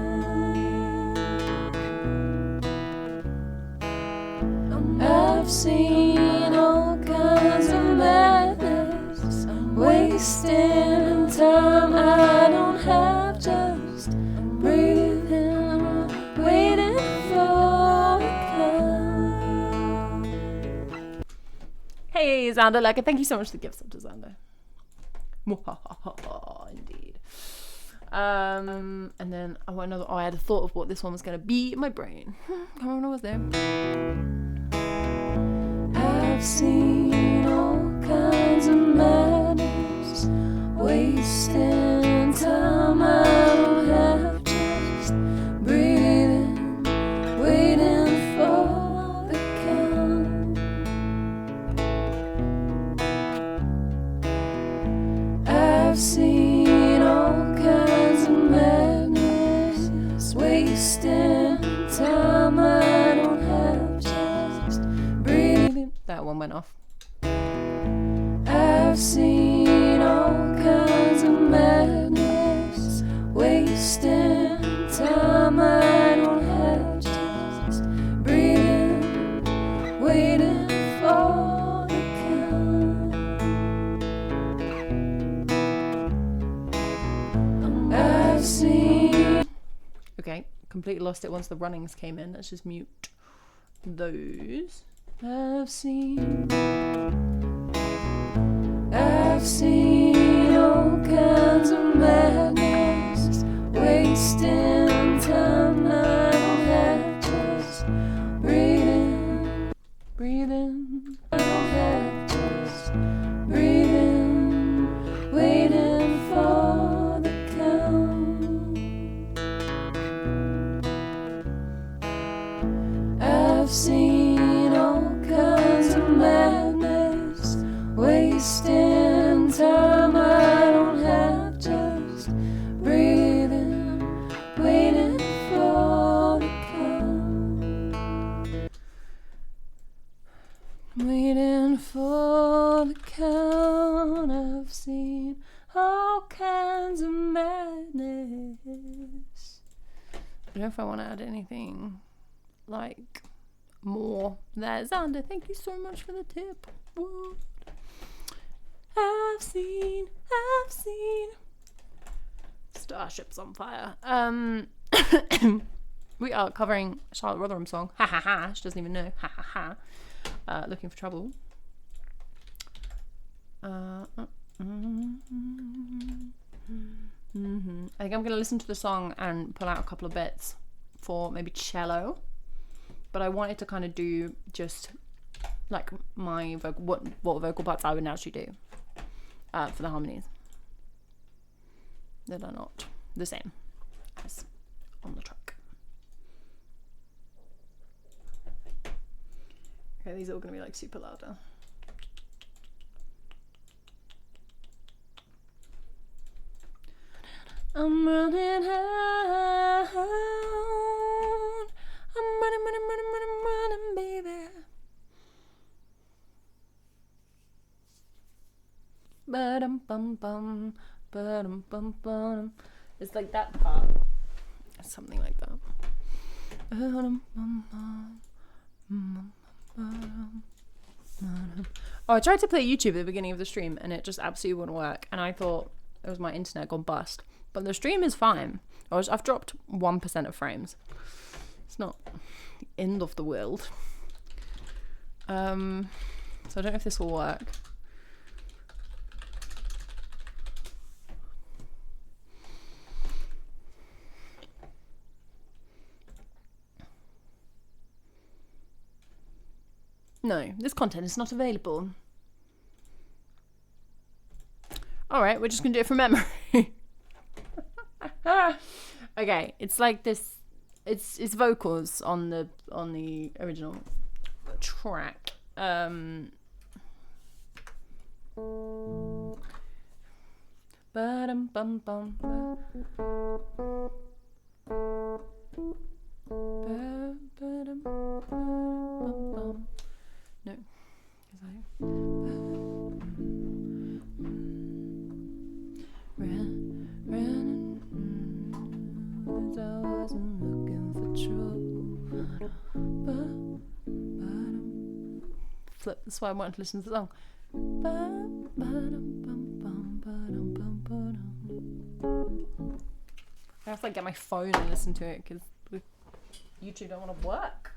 I've seen all kinds of madness, wasting time. I don't have just breathing, waiting for the count. Hey, Xander Lecker, thank you so much for the gift sub to Xander. Indeed. And then I want another. Oh, I had a thought of what this one was going to be in my brain. Come on, I was there. I've seen all kinds of madness, wasting time. I don't have just breathing, waiting for the count. I've seen all kinds of madness, wasting time. I don't have just breathing. That one went off. I've seen all kinds of madness, wasting time. I don't have just breathing, waiting for the count. I've seen. Okay, completely lost it once the runnings came in. Let's just mute those. I've seen all kinds of madness, wasting time. I don't have just breathing. I don't have just breathing, waiting for the count. I've seen all kinds of madness, wasting time. I don't have just breathing, waiting for the count. Waiting for the count. I've seen all kinds of madness. I don't know if I want to add anything like more. That Xander, thank you so much for the tip. What? I've seen starships on fire. We are covering Charlotte Rotherham's song. Ha ha ha. She doesn't even know. Ha ha ha. Looking for Trouble. I think I'm going to listen to the song and pull out a couple of bits for maybe cello. But I wanted to kind of do just like my what vocal parts I would naturally do for the harmonies that are not the same as on the track. Okay, these are all going to be like super louder. I'm running out. I'm running, baby. Ba-dum bum bum, ba-dum bum bum. It's like that part. Something like that. Ba-dum bum bum. Oh, I tried to play YouTube at the beginning of the stream and it just absolutely wouldn't work. And I thought it was my internet gone bust. But the stream is fine. I've dropped 1% of frames. It's not the end of the world. So I don't know if this will work. No, this content is not available. Alright, we're just gonna do it from memory. Okay, it's like this. It's vocals on the original track. Ba-dum bum bum. Ba-dum bum bum. No, because I wasn't looking for trouble. Flip. That's why I wanted to listen to the song. I have to like get my phone and listen to it because YouTube don't want to work.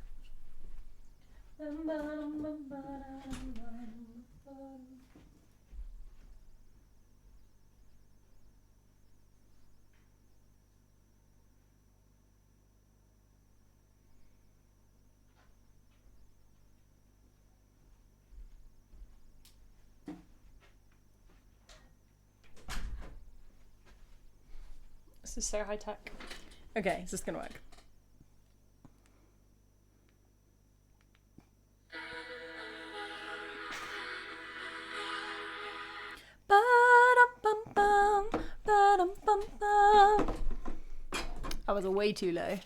This is so high tech. Okay, is this gonna work? I was way too low.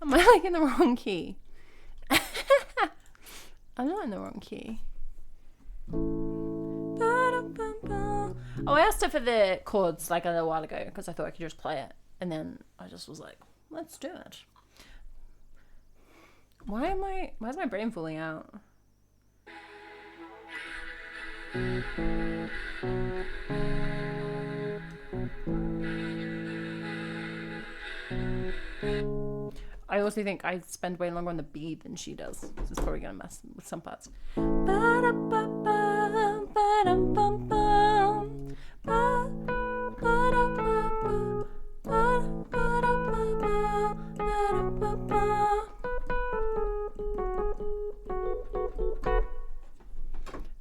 Am I like in the wrong key? I'm not in the wrong key. Oh, I asked her for the chords like a little while ago because I thought I could just play it. And then I just was like, let's do it. Why is my brain falling out? I also think I spend way longer on the B than she does. So it's probably gonna mess with some parts.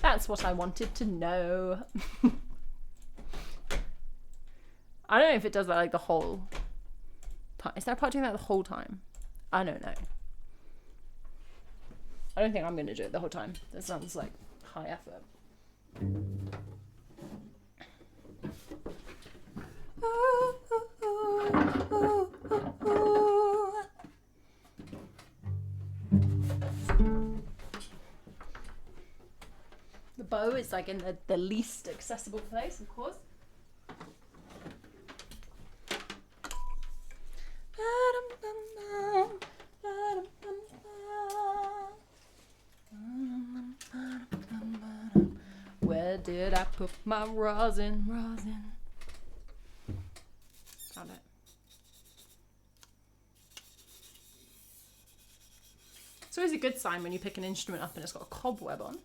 That's what I wanted to know. I don't know if it does that like the whole time. Is there a part doing that the whole time? I don't know. I don't think I'm going to do it the whole time. That sounds like high effort. The bow is like in the least accessible place, of course. Where did I put my rosin? Found it. It's always a good sign when you pick an instrument up and it's got a cobweb on.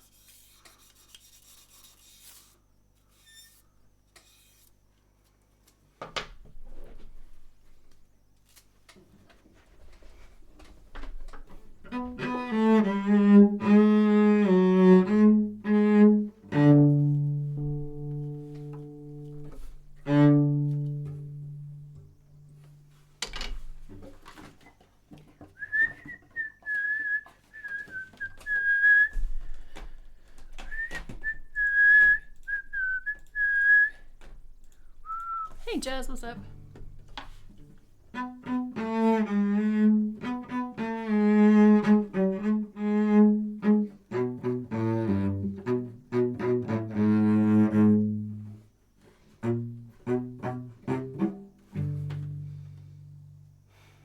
Hey Jazz, what's up?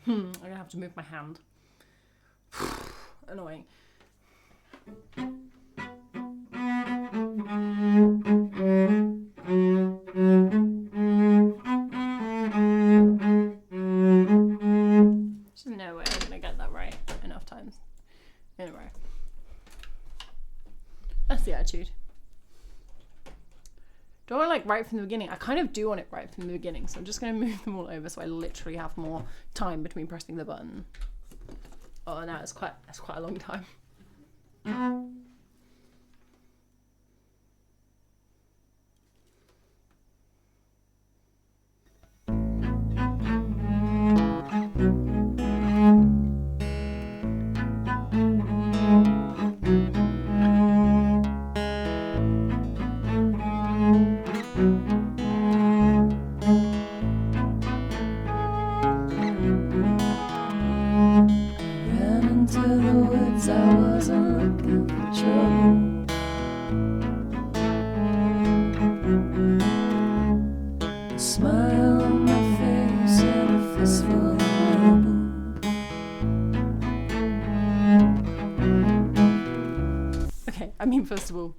I'm gonna have to move my hand. Annoying. There's no way I'm gonna get that right enough times in a row. That's the attitude. Do I want like right from the beginning? I kind of do want it right from the beginning, so I'm just going to move them all over so I literally have more time between pressing the button. Oh no, that's quite a long time. I wasn't looking for trouble. A smile on my face and a fistful of rubble. Okay, I mean, first of all,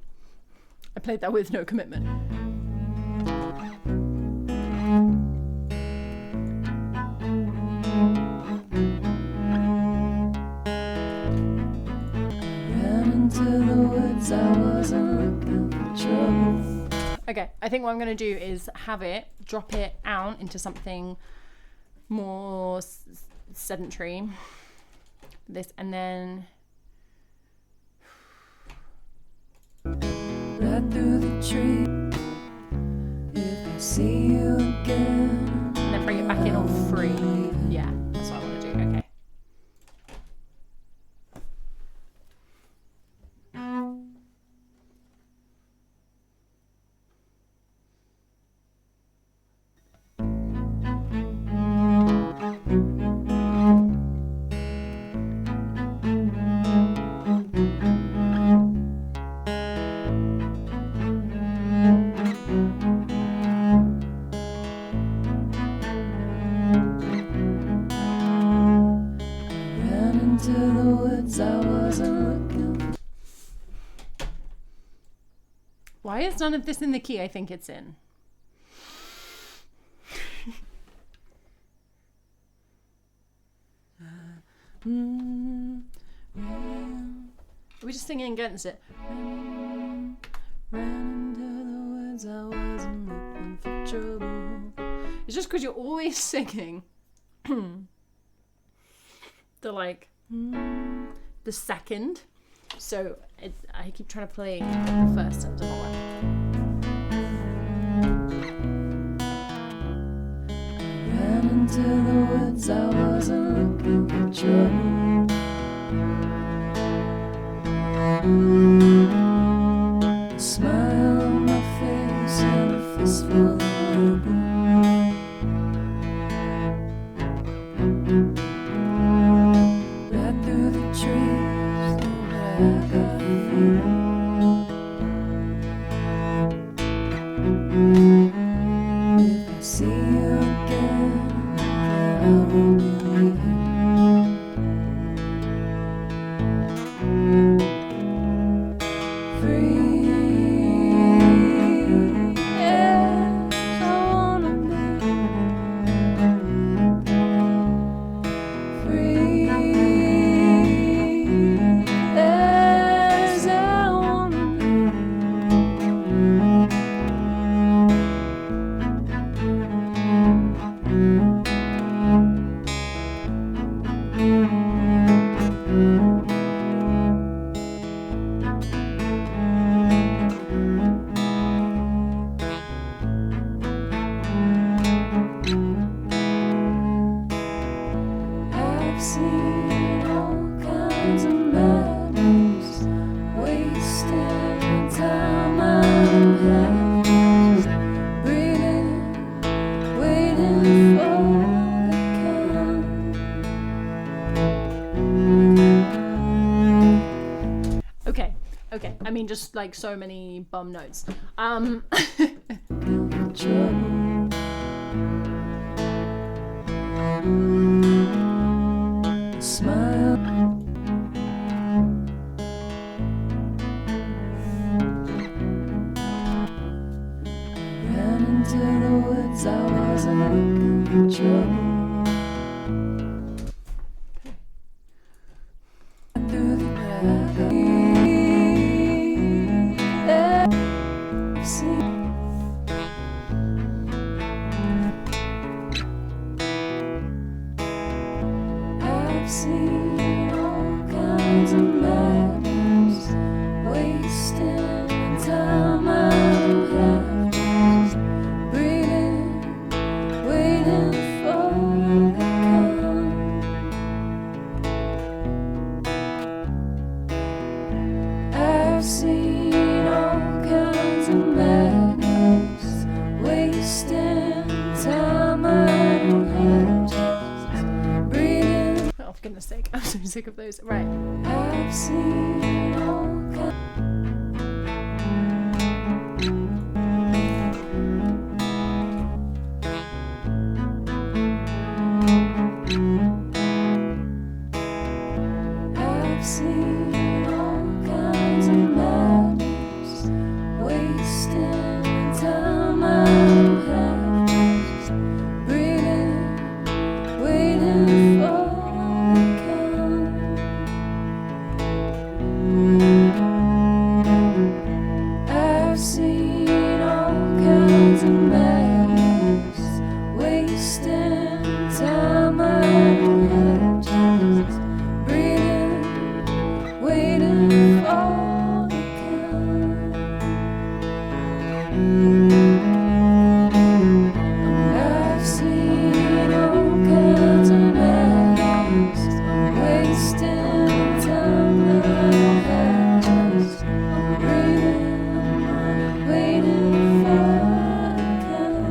I played that with no commitment. Okay, I think what I'm going to do is have it, drop it out into something more sedentary. This, and then... Right through the tree, if I see you again. And then bring it back in on 3. Yeah, that's what I want to do, okay. Why is none of this in the key I think it's in? Are we just singing against it? It's just because you're always singing the like the second, so I keep trying to play the first, and it doesn't work. Ran into the woods, I wasn't looking for trouble. Right through the trees, the back of feet. If I see you again, then I won't be leaving. I've seen all kinds of madness, wasting time I'm half breathing, waiting for the count. Okay. I mean, just like so many bum notes. Trouble. Smile. Ran into the woods, I wasn't looking for trouble. Through the back of I've seen. I've seen all kinds of madness, wasting time I'm half just breathing, waiting for the count. I've seen all kinds of madness, wasting time I don't have just breathing. Oh, for goodness sake, I'm so sick of those. Right. I've seen all kinds. I've seen all kinds of madness, wasting time I'm half just breathing, waiting for the count. I've seen all kinds of madness, wasting time I don't have just breathing, waiting for the count. I've seen all kinds of madness, wasting time I don't have just breathing, waiting for the count.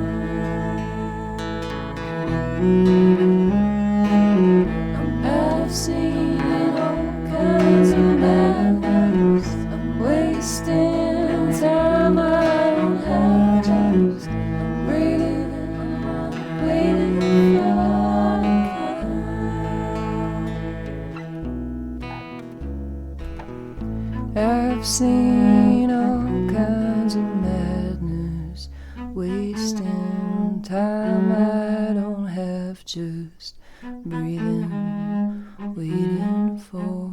I've seen all kinds of madness, I'm wasting time I don't have just breathing, waiting for the count. I've seen all kinds of madness, wasting time I don't have just breathing, waiting for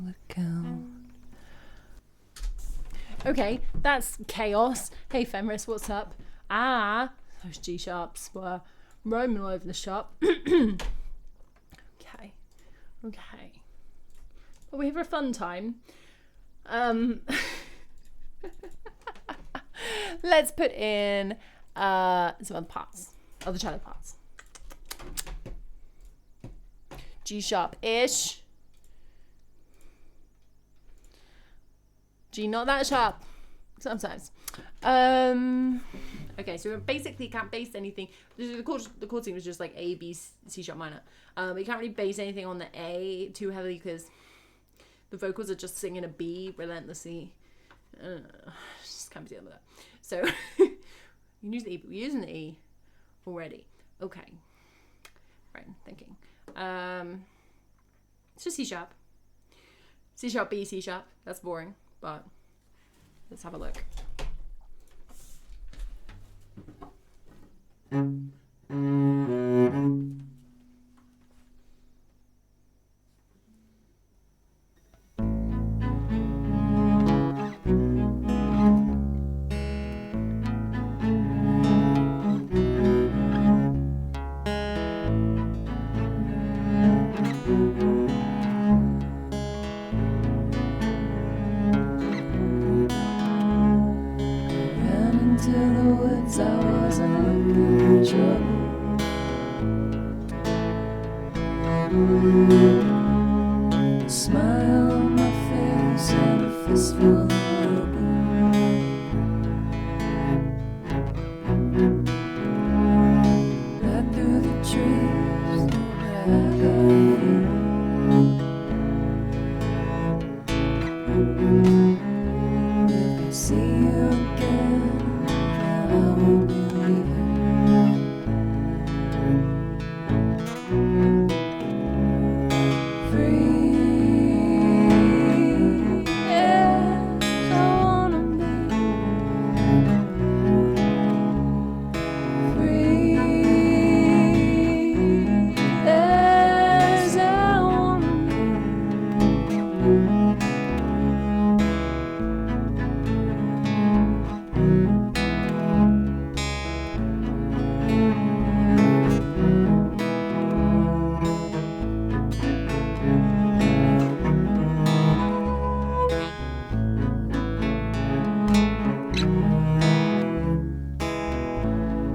the count. Okay, that's chaos. Hey Fenris, what's up? Those G sharps were roaming all over the shop. Okay. But we're here for a fun time. Let's put in some other parts, other cello parts. G sharp-ish. G not that sharp. Sometimes. Okay, so we basically can't base anything. The chord scene was just like A, B, C sharp minor. You can't really base anything on the A too heavily because the vocals are just singing a B relentlessly. Just can't be dealing with that. So you can use the E, but we're using the E already. Okay. Right, thinking. It's just C sharp. C sharp, B, C sharp. That's boring, but let's have a look. To the woods, I wasn't looking for trouble. A smile on my face and a fistful of rubble. Right through the trees, I got you. If I see you again, I won't be leaving.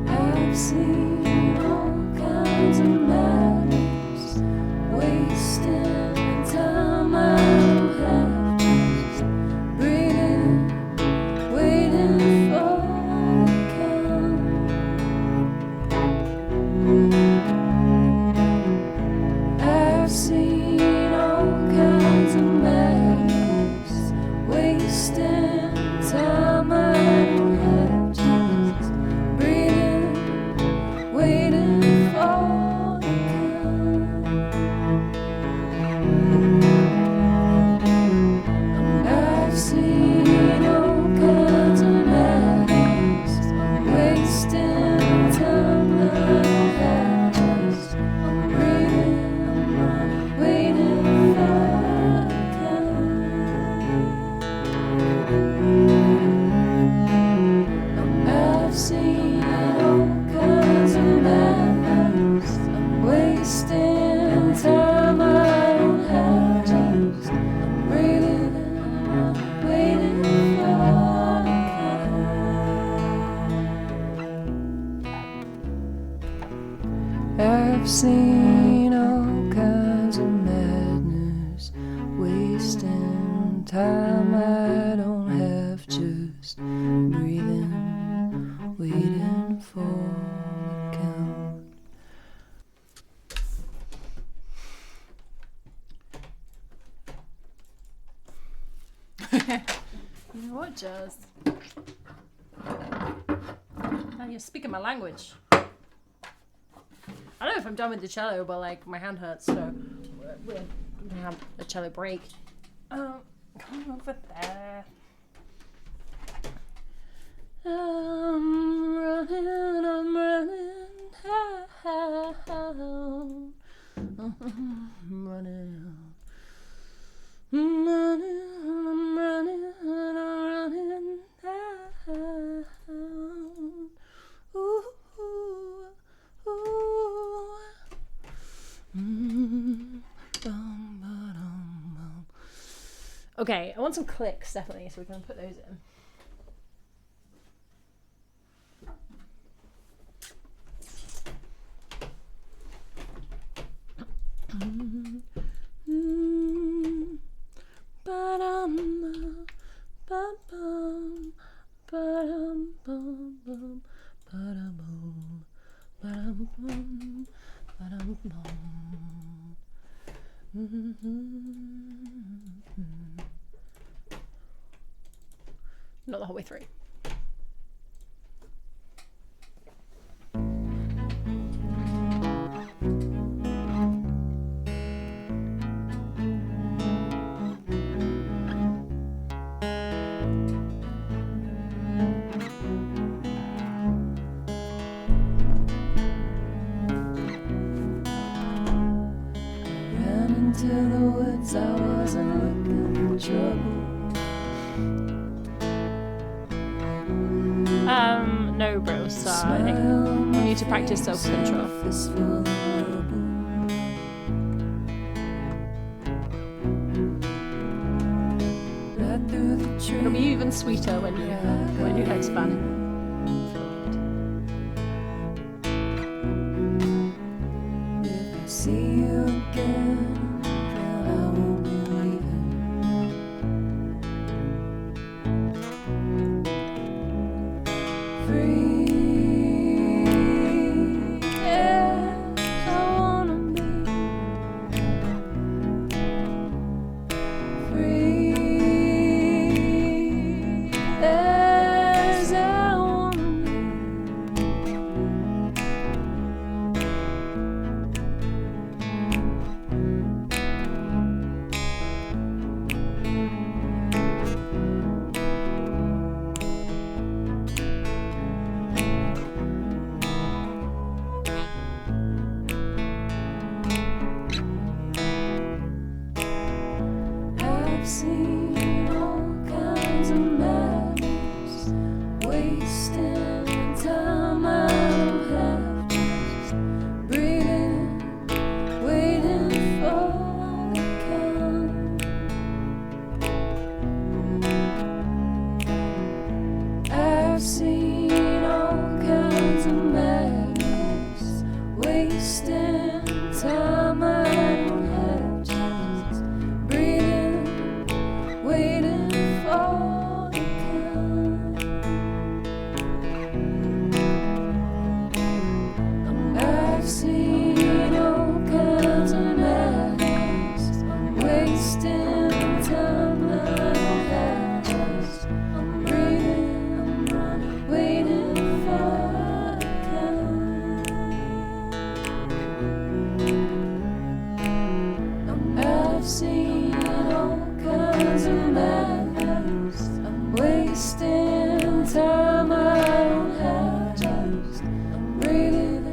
I've seen all kinds of madness, wasting time I don't have, just breathing, waiting for the count. I've seen all kinds of madness, wasting time I don't have, just breathing, waiting for the count. I've seen all kinds of madness, wasting time I don't have, just breathing, waiting for the count. I've seen all kinds of madness, wasting time I don't have, just breathing, waiting for the count. I've seen all kinds of madness, wasting time I don't have, just breathing, waiting for the count. You know what, Jazz? Now you're speaking my language. I don't know if I'm done with the cello, but like my hand hurts, so we're gonna have a cello break. Come over there. I'm running, I'm running. I'm running down. Ooh, ooh, ooh. Bum, ba-dum, bum. Okay, I want some clicks definitely, so we're gonna put those in. Ba-dum, ba-bum. Not the whole way through. Into the woods, I wasn't looking for trouble. No, bro, sorry. You need to practice self-control. It'll be even sweeter when you expand. If I see you again, then I won't be leaving. Free. I've seen all kinds of madness, wasting time I don't have, just breathing, waiting for the count. I've seen all kinds of madness, wasting time I don't have, just breathing, waiting for the count. I've seen all kinds of madness, wasting time I don't have, just breathing, waiting for the count. I've seen all kinds of madness, wasting time I don't have, just breathing,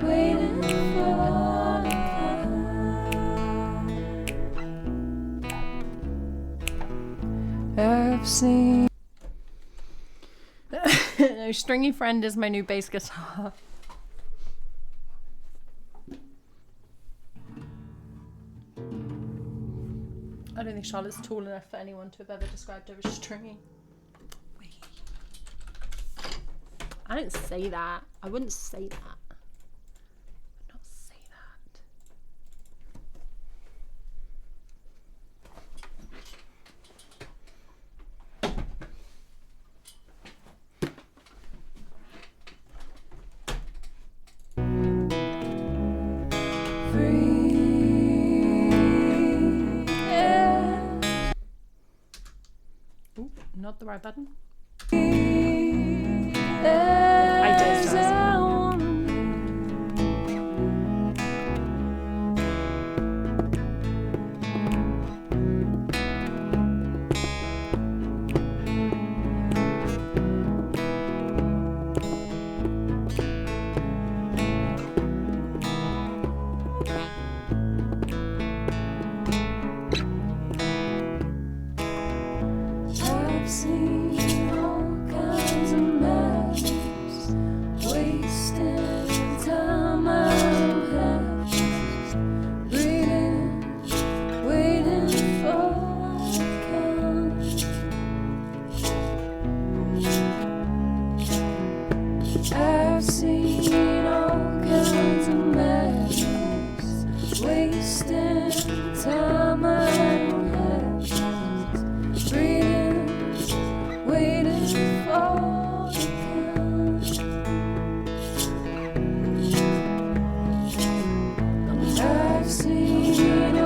waiting for the count. I've seen. No, Stringy Friend is my new bass guitar. I don't think Charlotte's tall enough for anyone to have ever described her as stringy. I didn't say that. I wouldn't say that. I would not say that. Ooh, not the right button. I did, Charles. I've seen all kinds of madness, wasting time I don't have, just breathing, waiting for the count. I've seen all kinds of madness, wasting time I don't have, just breathing, waiting for the count. I've seen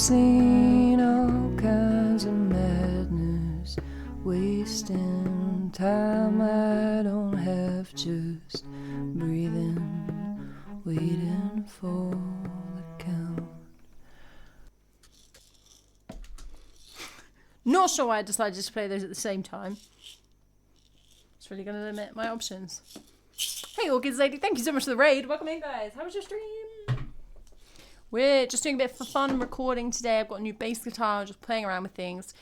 seen all kinds of madness, wasting time I don't have, just breathing, waiting for the count. Not sure why I decided to play those at the same time. It's really going to limit my options. Hey Orchids Lady, thank you so much for the raid. Welcome in, guys. How was your stream? We're just doing a bit for fun recording today. I've got a new bass guitar, just playing around with things.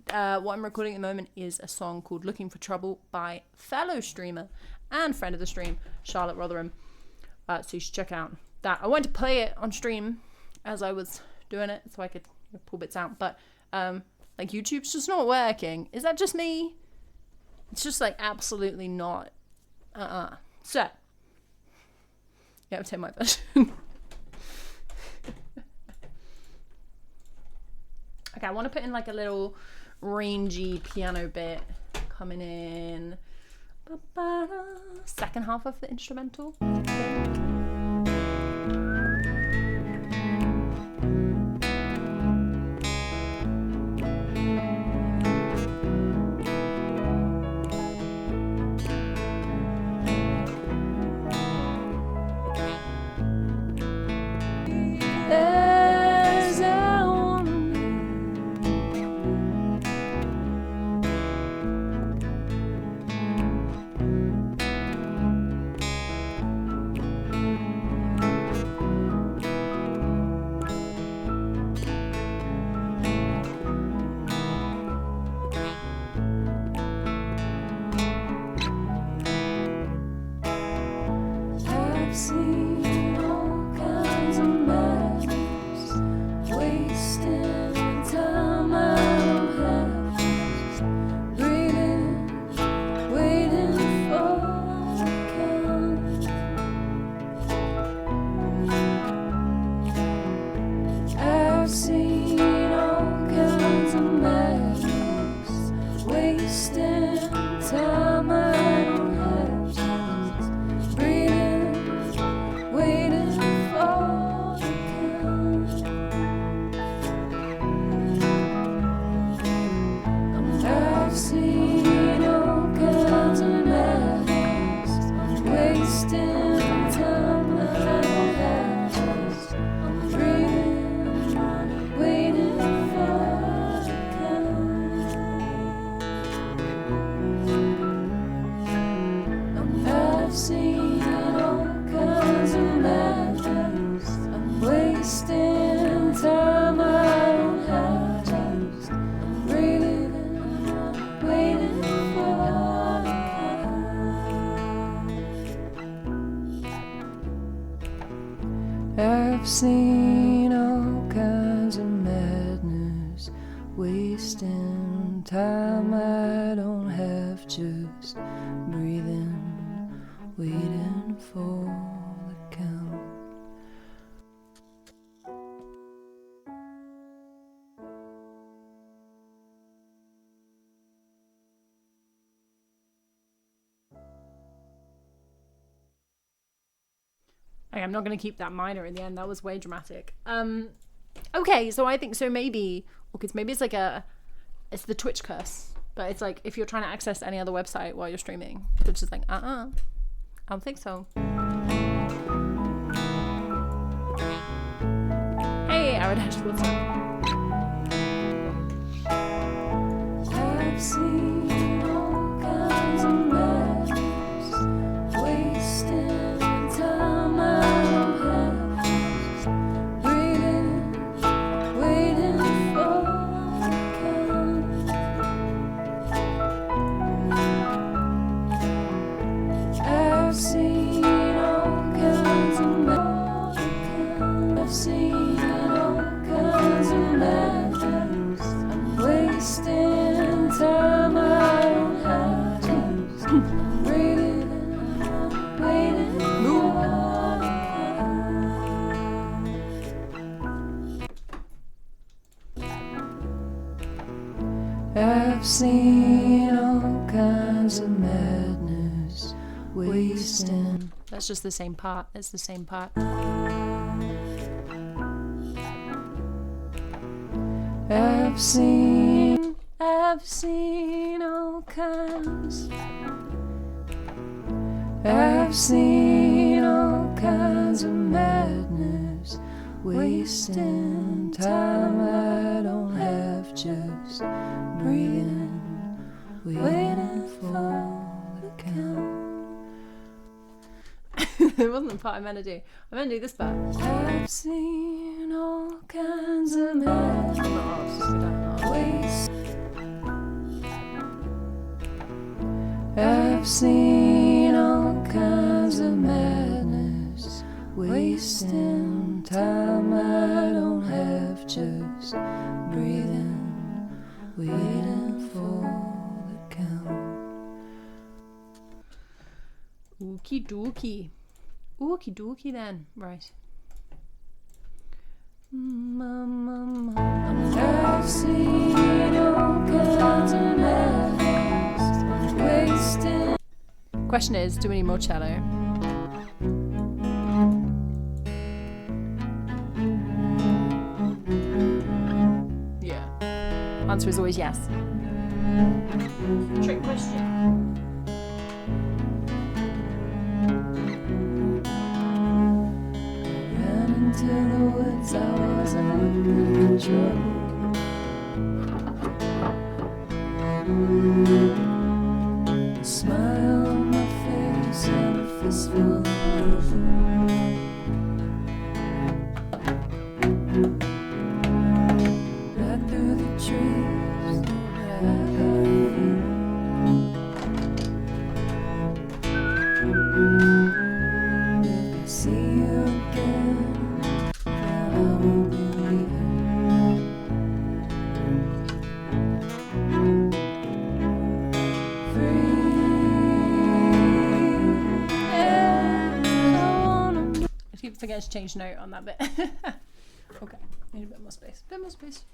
What I'm recording at the moment is a song called Looking for Trouble by fellow streamer and friend of the stream, Charlotte Rotherham. So you should check out that. I wanted to play it on stream as I was doing it so I could pull bits out, but like YouTube's just not working. Is that just me? It's just like absolutely not. So, yeah, I'll take my version. Okay, I want to put in like a little rangy piano bit coming in. Second half of the instrumental. I've seen all kinds of madness, wasting time I don't have, just breathing, waiting for the count. I'm not going to keep that minor in the end. That was way dramatic. Okay, so I think so maybe it's like it's the Twitch curse, but it's like if you're trying to access any other website while you're streaming, Twitch is like I don't think so. Hey Aradesh, what's up? I've seen all kinds of madness, wasting time I don't have, breathing, waiting for the count. I've seen all kinds of madness, I've seen all kinds of madness, I'm wasting time I don't have, just breathing, waiting for the count. I've seen all kinds of madness, wasting. That's just the same part. It's the same part. I've seen all kinds. I've seen all kinds of madness, wasting time I don't have, just breathing, waiting for the count. It wasn't the part I meant to do. I meant to do this part. I've seen all kinds of madness, waste. I've seen all kinds of madness, wasting time I don't have, just breathing, waiting for the count. Okie dokie. Okie dokie then. Right. I've seen all kinds of madness, wasting. Question is, do we need more cello? Yeah. Answer is always yes. Trick question. Ran into the woods, I wasn't looking for trouble. A smile on my face and a fistful of roses. Right through the trees, I got you. If I see you again, then I won't be leaving. I keep forgetting to change note on that bit. Okay, need a bit more space. Bit more space.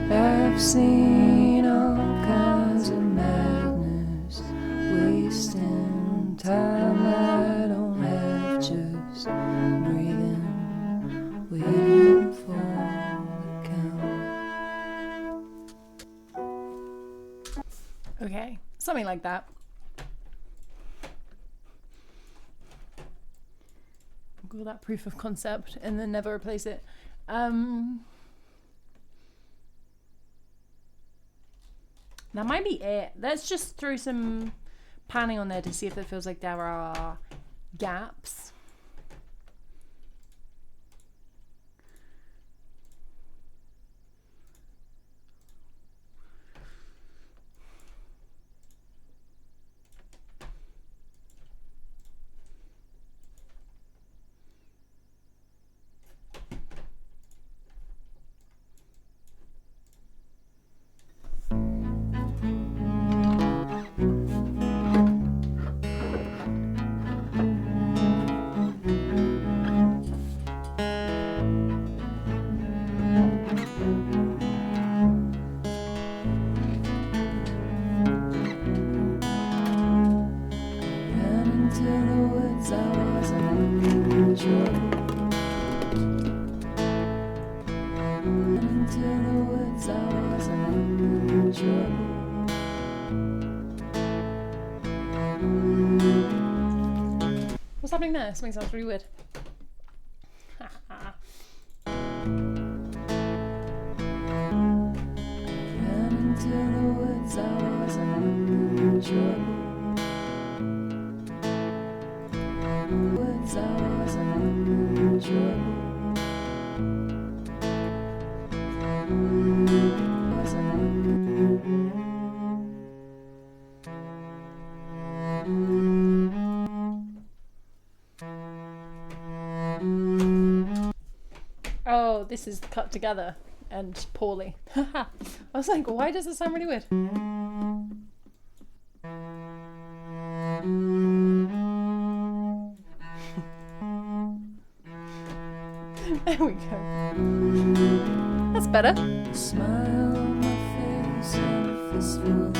I've seen all kinds of madness, wasting time I don't have, just breathing, waiting for the count. Okay, something like that. Call that proof of concept and then never replace it. That might be it. Let's just throw some panning on there to see if it feels like there are gaps. What's happening there? Something sounds really weird. Oh, this is cut together and poorly. I was like, why does this sound really weird? There we go. That's better. Smile on my face and a fistful of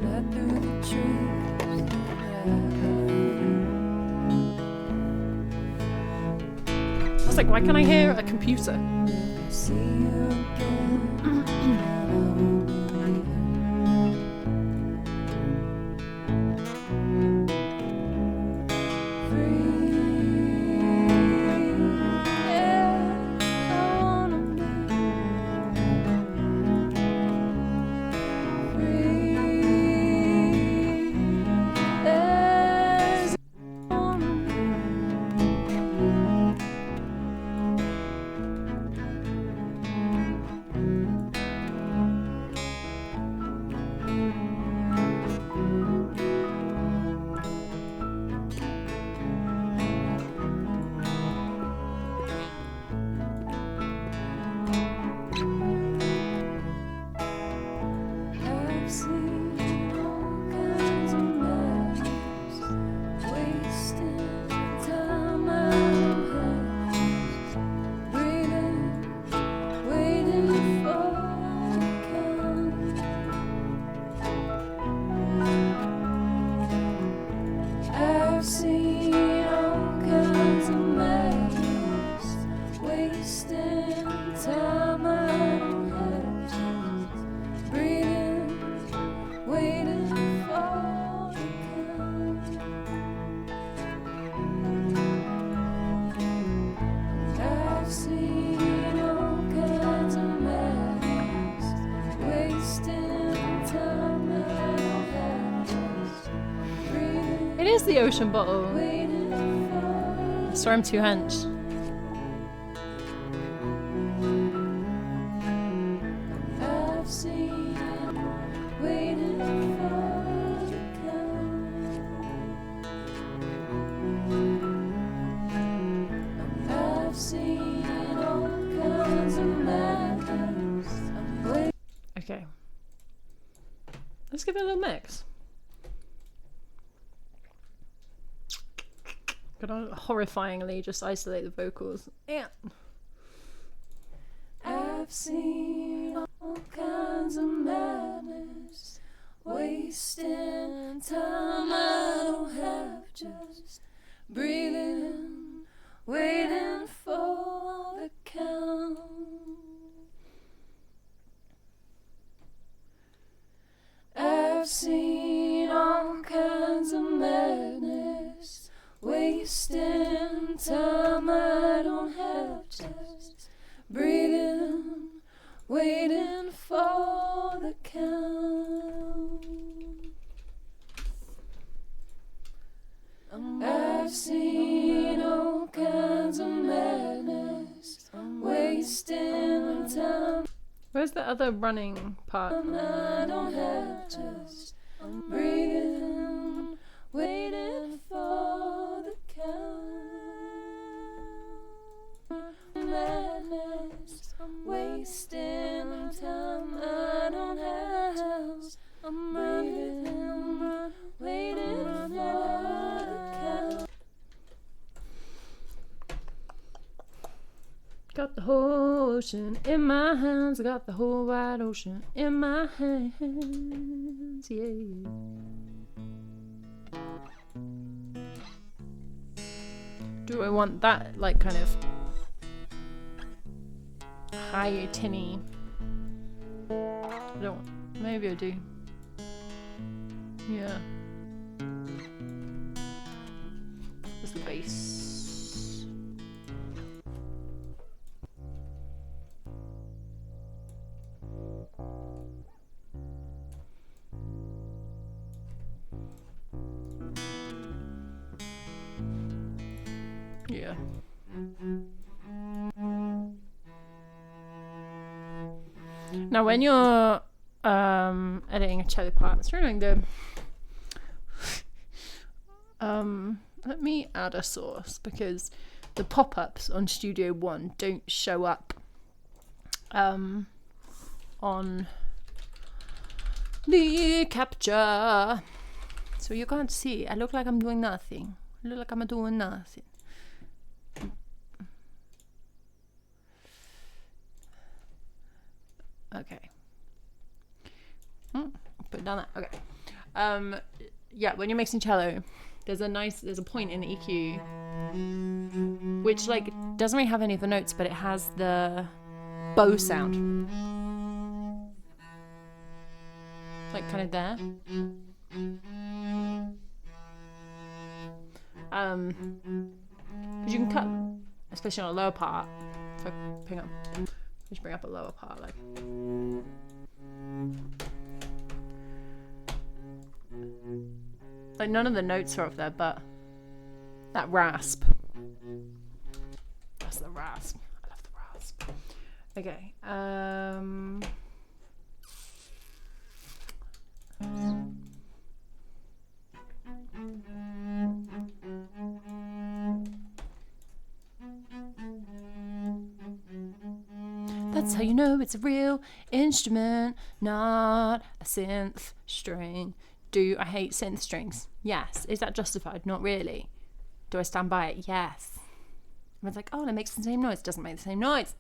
right through the trees. I was like, why can't I hear a computer? See you again, and I won't believe it. It is the ocean bottle. Sorry, I'm too hench. Okay. Let's give it a little mix. Gonna horrifyingly just isolate the vocals. Yeah. I've seen all kinds of madness, wasting time I don't have, just breathing, waiting for the count. I've seen all kinds of madness, wasting time I don't have, just breathing, waiting for the count. I've seen all kinds of madness, wasting time. Where's the other running part? I don't have just breathing, waiting for the count. Madness, wasting time. I don't have just breathing, waiting for the count. Got the whole ocean in my hands. Got the whole wide ocean in my hands. Yeah. Do I want that, like, kind of high tinny? I don't. Maybe I do. Yeah. Where's the bass? Yeah. Now, when you're editing a cello part, it's really good. Let me add a source because the pop-ups on Studio One don't show up on the capture, so you can't see. I look like I'm doing nothing. I look like I'm doing nothing. Okay. Put it down there. Okay. Yeah, when you're mixing cello, there's a point in the EQ which, like, doesn't really have any of the notes, but it has the bow sound, like, kind of there. Because you can cut, especially on a lower part. If I pick up, just bring up a lower part, like. Like, none of the notes are up there, but that rasp. That's the rasp. I love the rasp. Okay. That's how you know it's a real instrument, not a synth string. Do I hate synth strings? Yes. Is that justified? Not really. Do I stand by it? Yes. Everyone's like, oh, it makes the same noise. Doesn't make the same noise.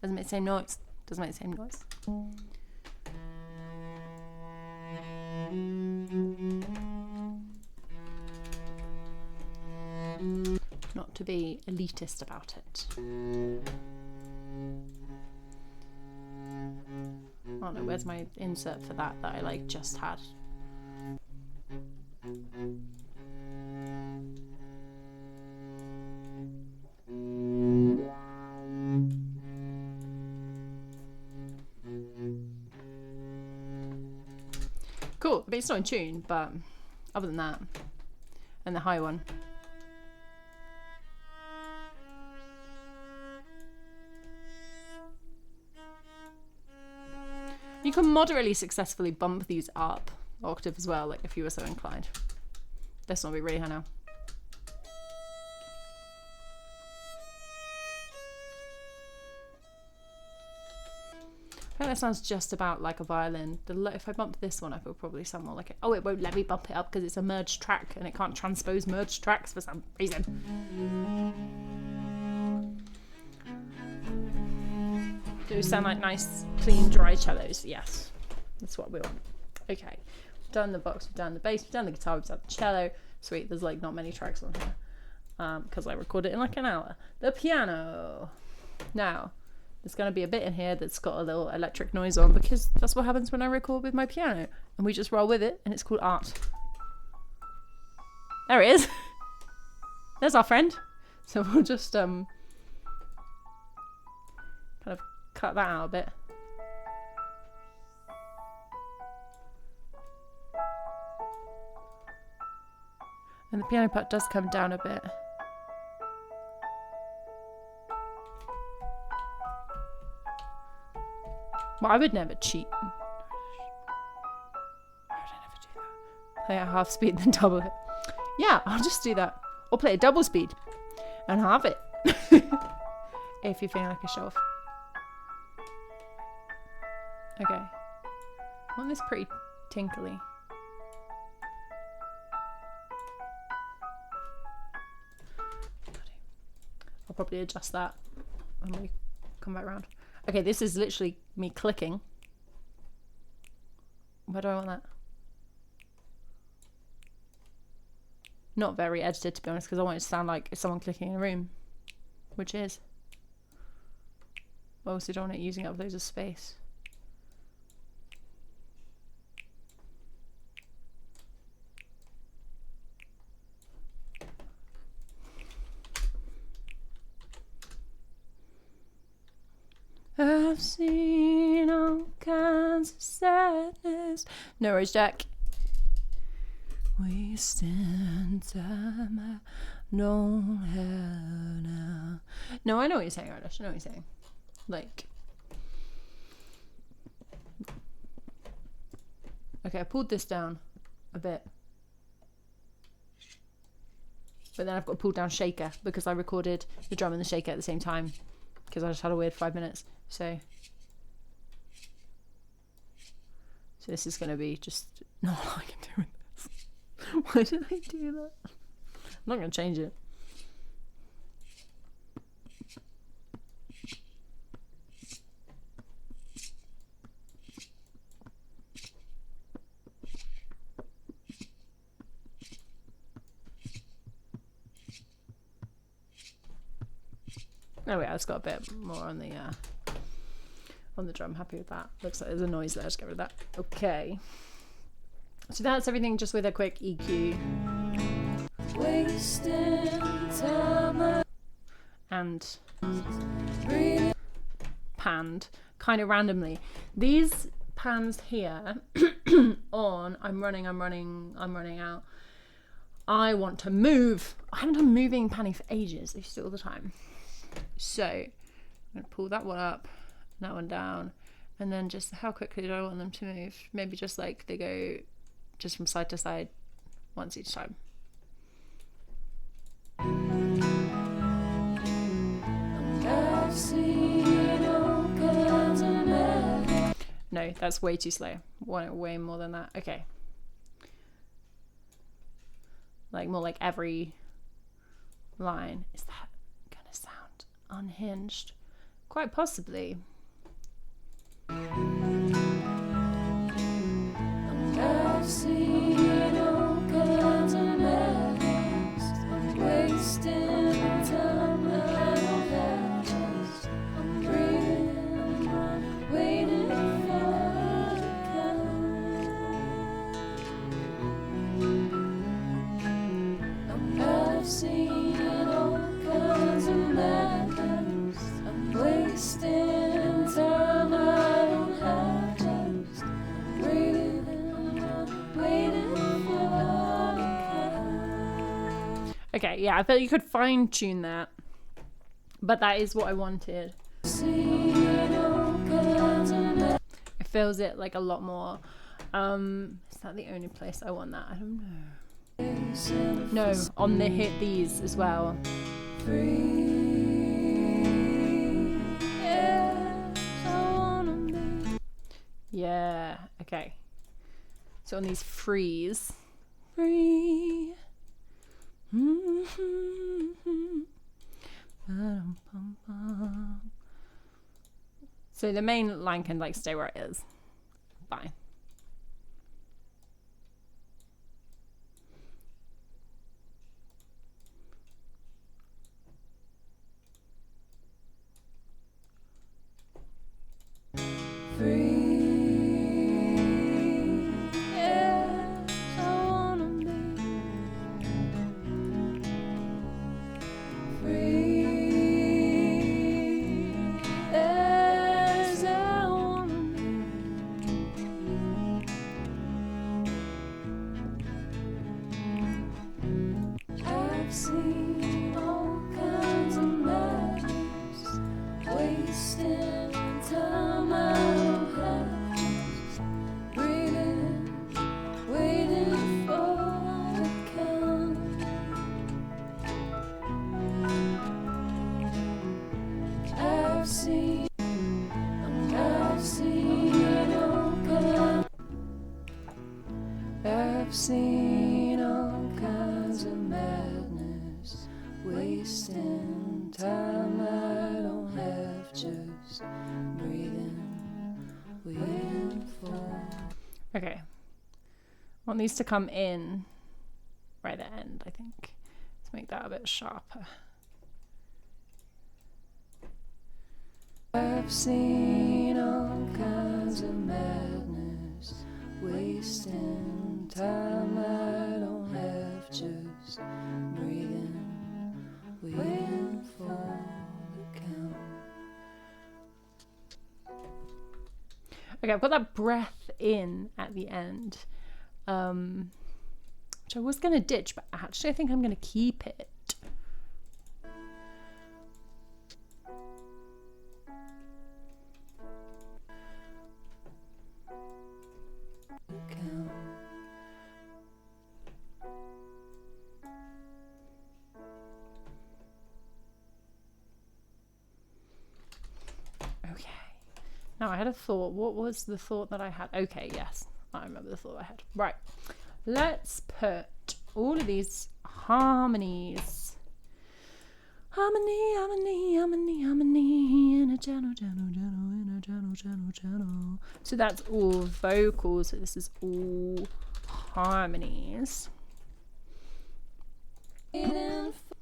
Doesn't make the same noise. Doesn't make the same noise. Not to be elitist about it. Oh no, where's my insert for that I, like, just had? Cool, but it's not in tune, but other than that, and the high one. You can moderately successfully bump these up octave as well, like, if you were so inclined. This one will be really high now. I think that sounds just about like a violin. If I bump this one up, it'll probably sound more like it. Oh, it won't let me bump it up because it's a merged track and it can't transpose merged tracks for some reason. Do sound like nice, clean, dry cellos. Yes, that's what we want. Okay, we've done the box, we've done the bass, we've done the guitar, we've done the cello. Sweet, there's like not many tracks on here because I recorded it in like an hour. The piano. Now, there's going to be a bit in here that's got a little electric noise on because that's what happens when I record with my piano. And we just roll with it, and it's called art. There it is. There's our friend. So we'll just kind of cut that out a bit. And the piano part does come down a bit. Well, I would never cheat. I would never do that. Play at half speed, then double it. Yeah, I'll just do that. Or play at double speed and half it. If you're feeling like a show off. Okay. I want this pretty tinkly. I'll probably adjust that when we come back around. Okay, this is literally me clicking. Where do I want that? Not very edited, to be honest, because I want it to sound like it's someone clicking in a room, which is. I also don't want it using up loads of space. I've seen all kinds of sadness. No worries, Jack. Wasting time I don't have now. No, I know what you're saying, Ardish. I know what you're saying. Like, okay, I pulled this down a bit, but then I've got to pull down shaker because I recorded the drum and the shaker at the same time because I just had a weird 5 minutes. So this is going to be just not all I can do with this. Why did I do that? I'm not going to change it. Oh yeah, it's got a bit more on the drum. Happy with that. Looks like there's a noise there. Let's get rid of that. Okay. So that's everything, just with a quick EQ. And panned kind of randomly. These pans here on I'm running out. I want to move. I haven't done moving panning for ages. I used to do it all the time. So I'm going to pull that one up, that one down, and then just how quickly do I want them to move? Maybe just like they go just from side to side once each time. No, that's way too slow. I want it way more than that. Okay. Like more like every line. Is that gonna sound unhinged? Quite possibly. I've seen all kinds of madness. I'm wasting time. I don't have just. I'm breathing, I'm waiting for the kind. I've seen all kinds of madness. I'm wasting time. I don't have just. I'm breathing, I'm waiting for the kind. Okay, yeah, I felt you could fine tune that, but that is what I wanted. It feels it like a lot more. Is that the only place I want that? I don't know. No, on the hit these as well. Yeah, okay. So on these frees. Free. So the main line can like stay where it is. Fine. seen all kinds of madness, wasting time I don't have, just breathing, waiting for the count. I've seen all kinds. I've seen all kinds of madness, wasting time I don't have, just breathing, waiting for. Okay. Want these to come in right at the end, I think. Let's make that a bit sharper. I've seen all kinds of madness, wasting time I don't have, just breathing, waiting for the count. Okay, I've got that breath in at the end, which I was going to ditch, but actually I think I'm going to keep it. Count. Okay. Now I had a thought. What was the thought that I had? Okay, yes. I remember the thought I had. Right. Let's put all of these harmonies. Harmony, harmony, harmony, harmony in a channel, channel, channel, in a channel, channel, channel. So that's all vocals. So this is all harmonies.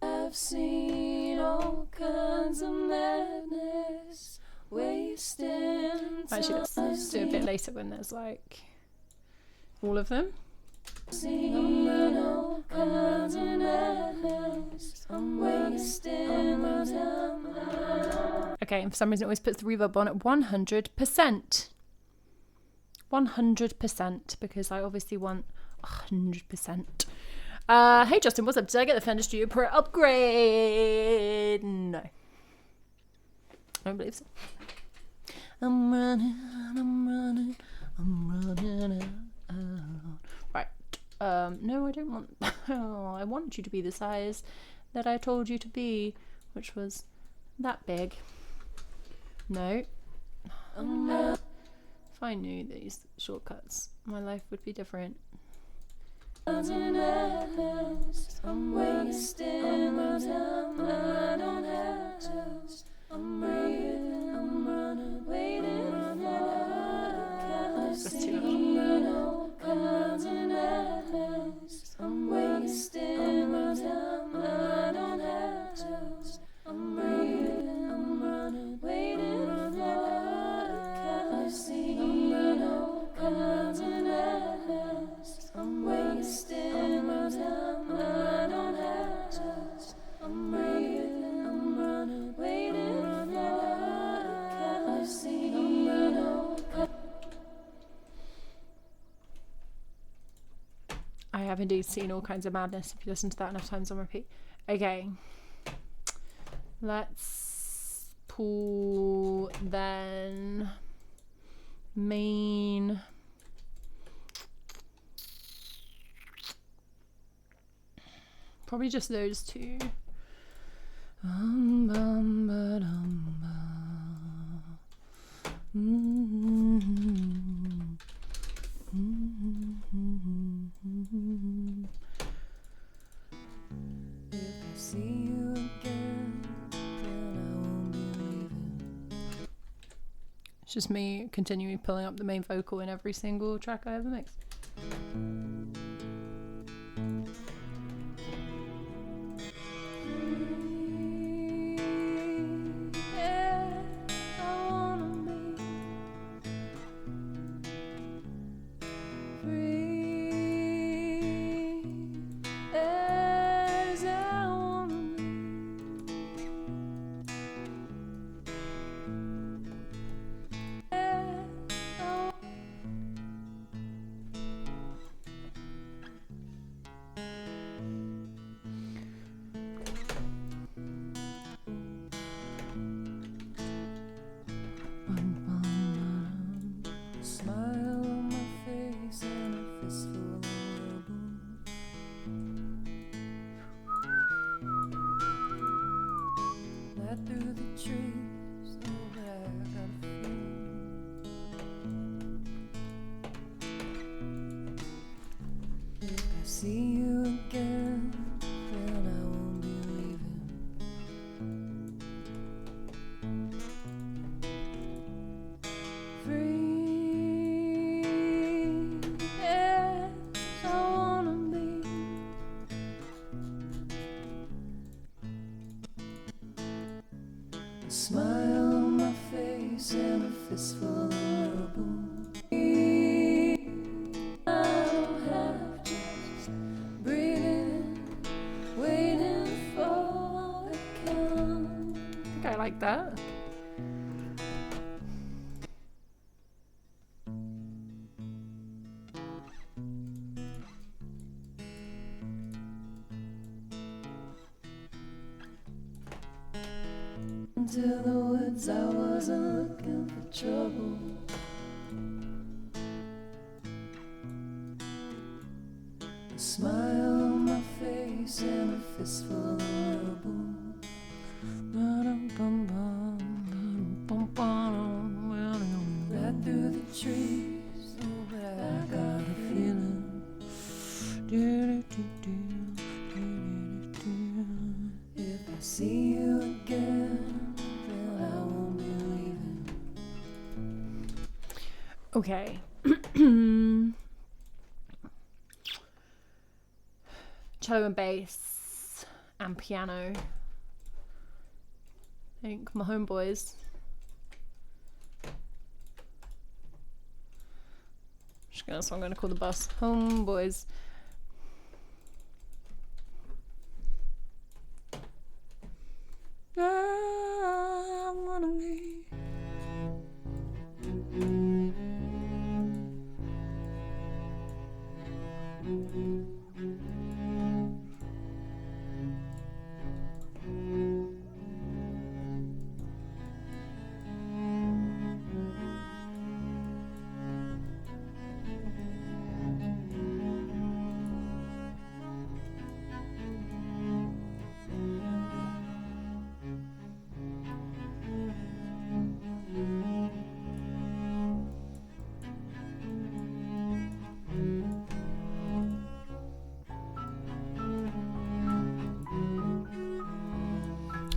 I've seen all kinds of madness, wasting Actually, let's do a bit later when there's like all of them. Seen all kinds of madness, I'm wasting my time. Okay, and for some reason it always puts the reverb on at 100%. 100%, because I obviously want 100%. Hey Justin, what's up? Did I get the Fender Studio Pro upgrade? No. I don't believe so. I'm running out. Right. No, I don't want. I want you to be the size that I told you to be, which was that big. No. If I knew these shortcuts, my life would be different. I'm wasting my time, I don't have, just I'm breathing, I'm running, waiting for That's too much. all kinds of madness, I'm wasting my time, I don't have, just I'm breathing, I'm running, waiting for I've seen all kinds of madness, I'm wasting my time, I don't have, just I'm breathing, I'm running, waiting for I've seen all kinds. I have indeed seen all kinds of madness if you listen to that enough times on repeat. Okay. Let's pull then main. Probably just those two. If I see you again, then I won't be leaving. It's just me continuing pulling up the main vocal in every single track I ever mix. Yeah, I wanna be free as I wanna be. A smile on my face and a fistful of rubble. I don't have just breathing, waiting for the count. I think I like that. Into the woods, I wasn't looking for trouble. A smile on my face and a fistful of rubble. Right through the trees, I got a feeling. If I see you again, then I won't be leaving. Okay. Cello and bass and piano. I think my homeboys. That's what I'm going to call the bus. Homeboys. I wanna be.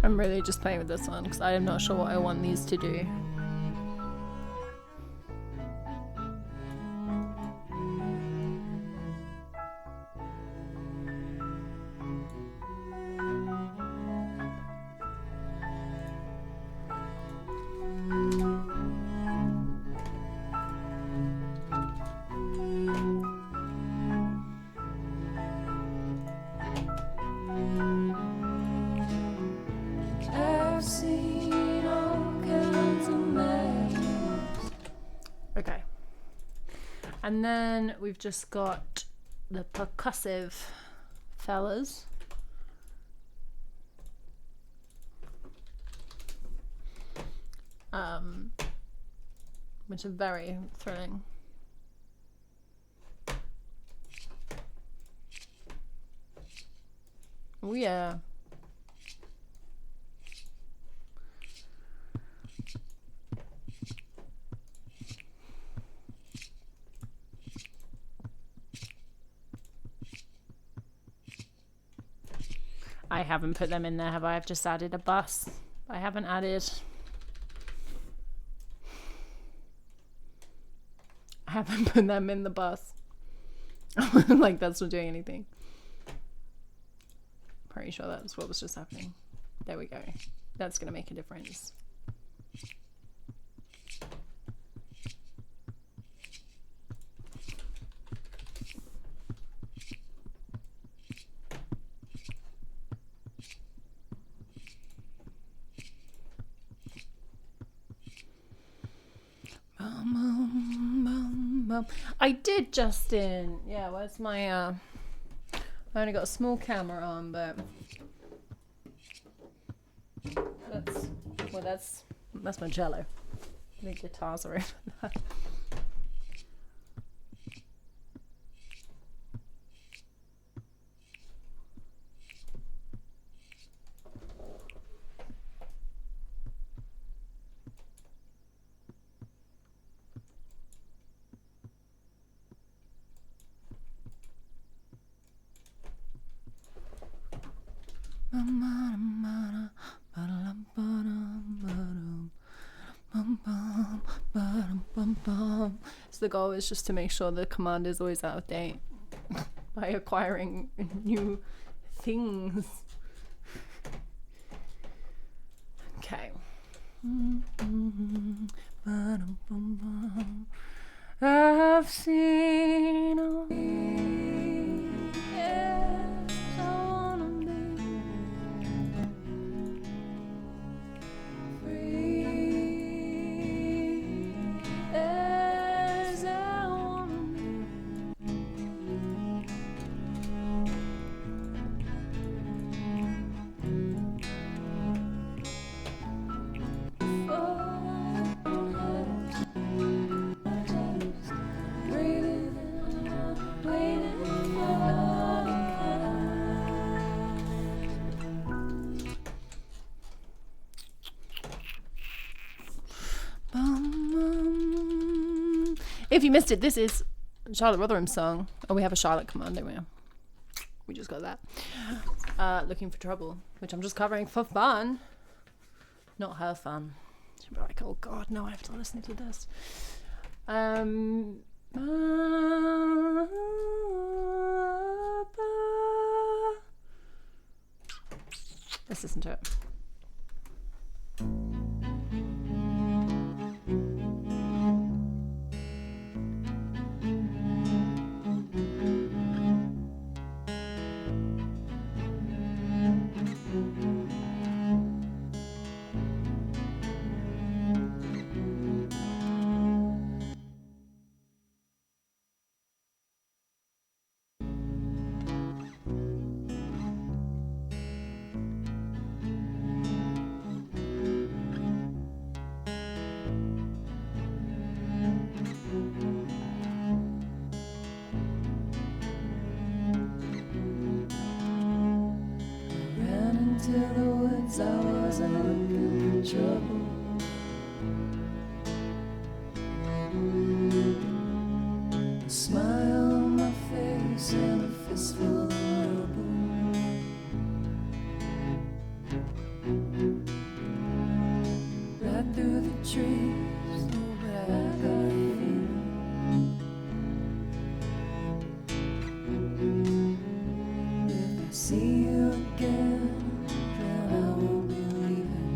I'm really just playing with this one because I am not sure what I want these to do. I've seen all kinds of madness. Okay. And then we've just got the percussive fellas. Which are very thrilling. Oh yeah. I haven't put them in there, have I? I've just added a bus. I haven't added... I haven't put them in the bus. Like, that's not doing anything. Pretty sure that's what was just happening. There we go. That's gonna make a difference. I did, Justin. Yeah, where's my I only got a small camera on, but that's my cello. The guitars are over there. So the goal is just to make sure the command is always out of date by acquiring new things. Okay, I've seen all yes, I wanna be free as I wanna be. If you missed it, this is Charlotte Rotherham's song. Oh, we have a Charlotte command, don't we? We just got that. Looking for Trouble, which I'm just covering for fun. Not her fun. She'll be like, oh god, no, I have to listen to this. Let's listen to it. To the woods, I wasn't looking for trouble. A smile on my face and a fistful of rubble. Right through the trees, oh, but I got a feeling. If I see you again, I will be leaving.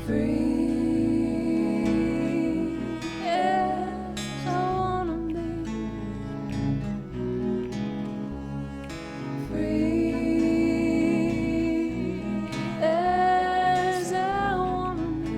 Free, yes, I wanna be. Free, as I wanna be.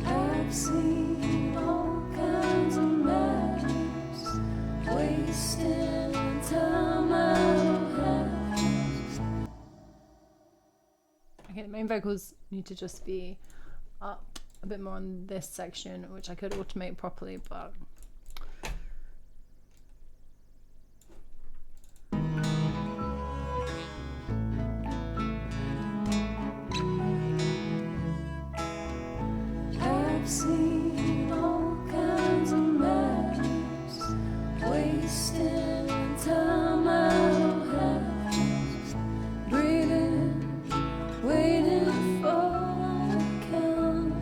I've seen all kinds of madness, wasting time I don't have. Okay, the main vocals need to just be up a bit more on this section, which I could automate properly, but I've seen all kinds of madness, wasting time I don't have. Breathing, waiting for the count.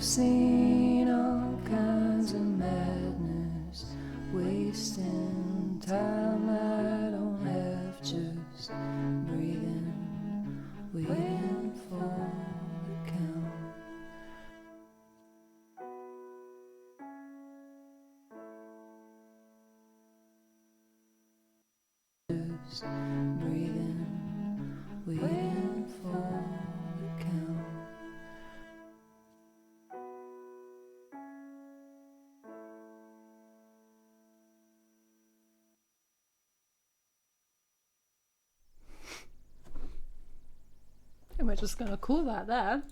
I've seen all kinds of madness, wasting time I don't have, just breathing, waiting for the count. Just breathing, waiting for the count. And we're just gonna call that there.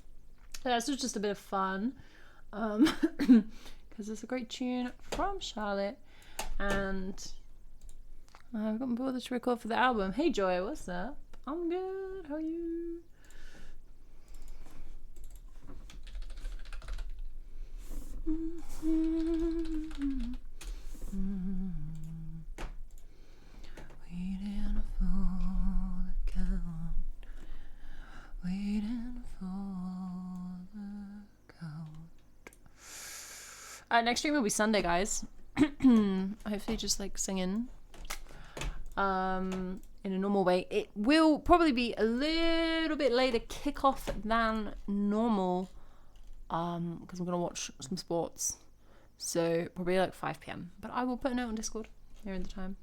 This was just a bit of fun, because it's a great tune from Charlotte, and I've gotten bothered to record for the album. Hey Joy, what's up? I'm good. How are you? Waiting for the count. Waiting for the count. Next stream will be Sunday, guys. Hopefully just like singing in a normal way. It will probably be a little bit later kickoff than normal, because I'm gonna watch some sports, so probably like 5 p.m. But I will put a note on Discord near the time.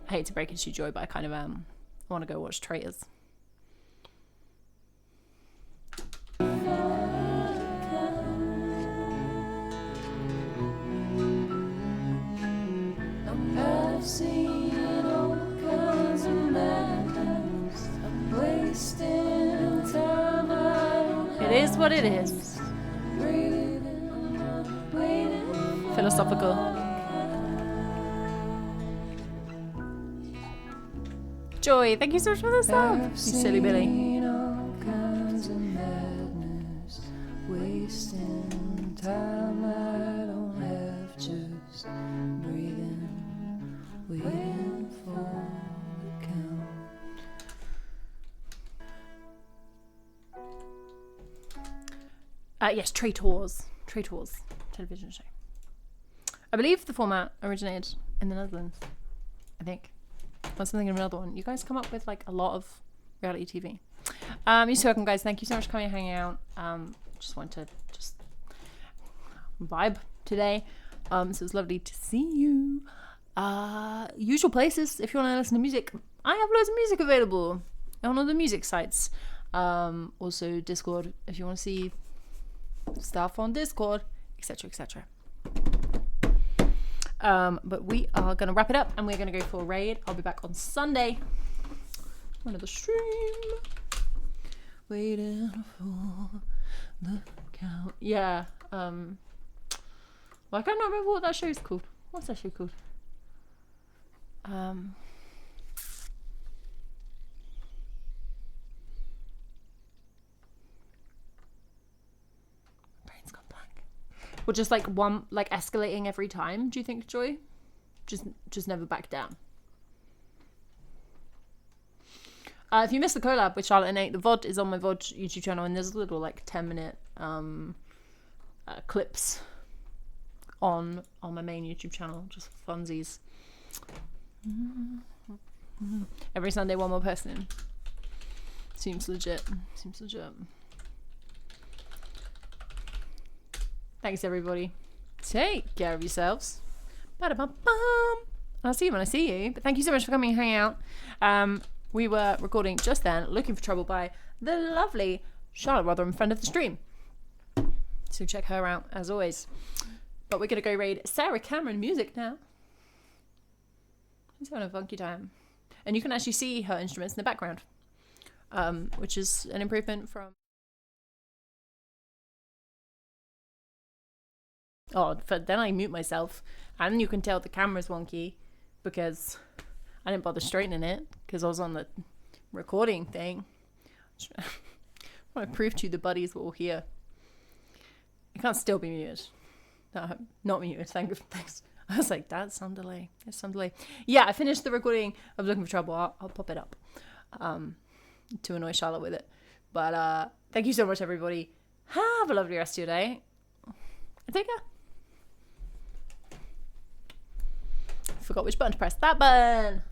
I hate to break it to you, Joy, but I kind of I want to go watch Traitors. I've seen all kinds of madness, wasting time I don't It is what it is. Philosophical. Joy, thank you so much for this song. You silly Billy. all kinds of madness, wasting time I don't have, just breathing, waiting for the count. Yes, Traitors television show. I believe the format originated in the Netherlands, I think. Or something of another one. You guys come up with like a lot of reality TV. You're so welcome, guys. Thank you so much for coming and hanging out. Just wanted to just vibe today. So it's lovely to see you. Usual places if you want to listen to music. I have loads of music available on all the music sites. Also Discord if you want to see stuff on Discord, etc, etc. But we are going to wrap it up and we're going to go for a raid. I'll be back on Sunday. Another stream. Waiting for the count. Yeah. Well, I can't remember what that show's called. What's that show called? Brain's gone blank. Or just like one, like escalating every time, do you think, Joy? Just never back down. If you missed the collab with Charlotte and Nate, the VOD is on my VOD YouTube channel, and there's a little like 10-minute clips on my main YouTube channel, just for funsies. Every Sunday, one more person. Seems legit. Thanks, everybody. Take care of yourselves. Ba-da-bum-bum. I'll see you when I see you. But thank you so much for coming and hanging out. We were recording just then, Looking for Trouble by the lovely Charlotte Rotherham, friend of the stream. So check her out, as always. But we're going to go raid Sarah Cameron Music now. She's having a funky time. And you can actually see her instruments in the background, which is an improvement from... Oh, then I mute myself, and you can tell the camera's wonky because I didn't bother straightening it because I was on the recording thing. I want to prove to you the buddies will hear. It can't still be muted. No, not muted. Thanks. I was like, that's some delay. There's some delay. Yeah, I finished the recording of Looking for Trouble. I'll pop it up. to annoy Charlotte with it. But thank you so much, everybody. Have a lovely rest of your day. Take care. Forgot which button to press. That button.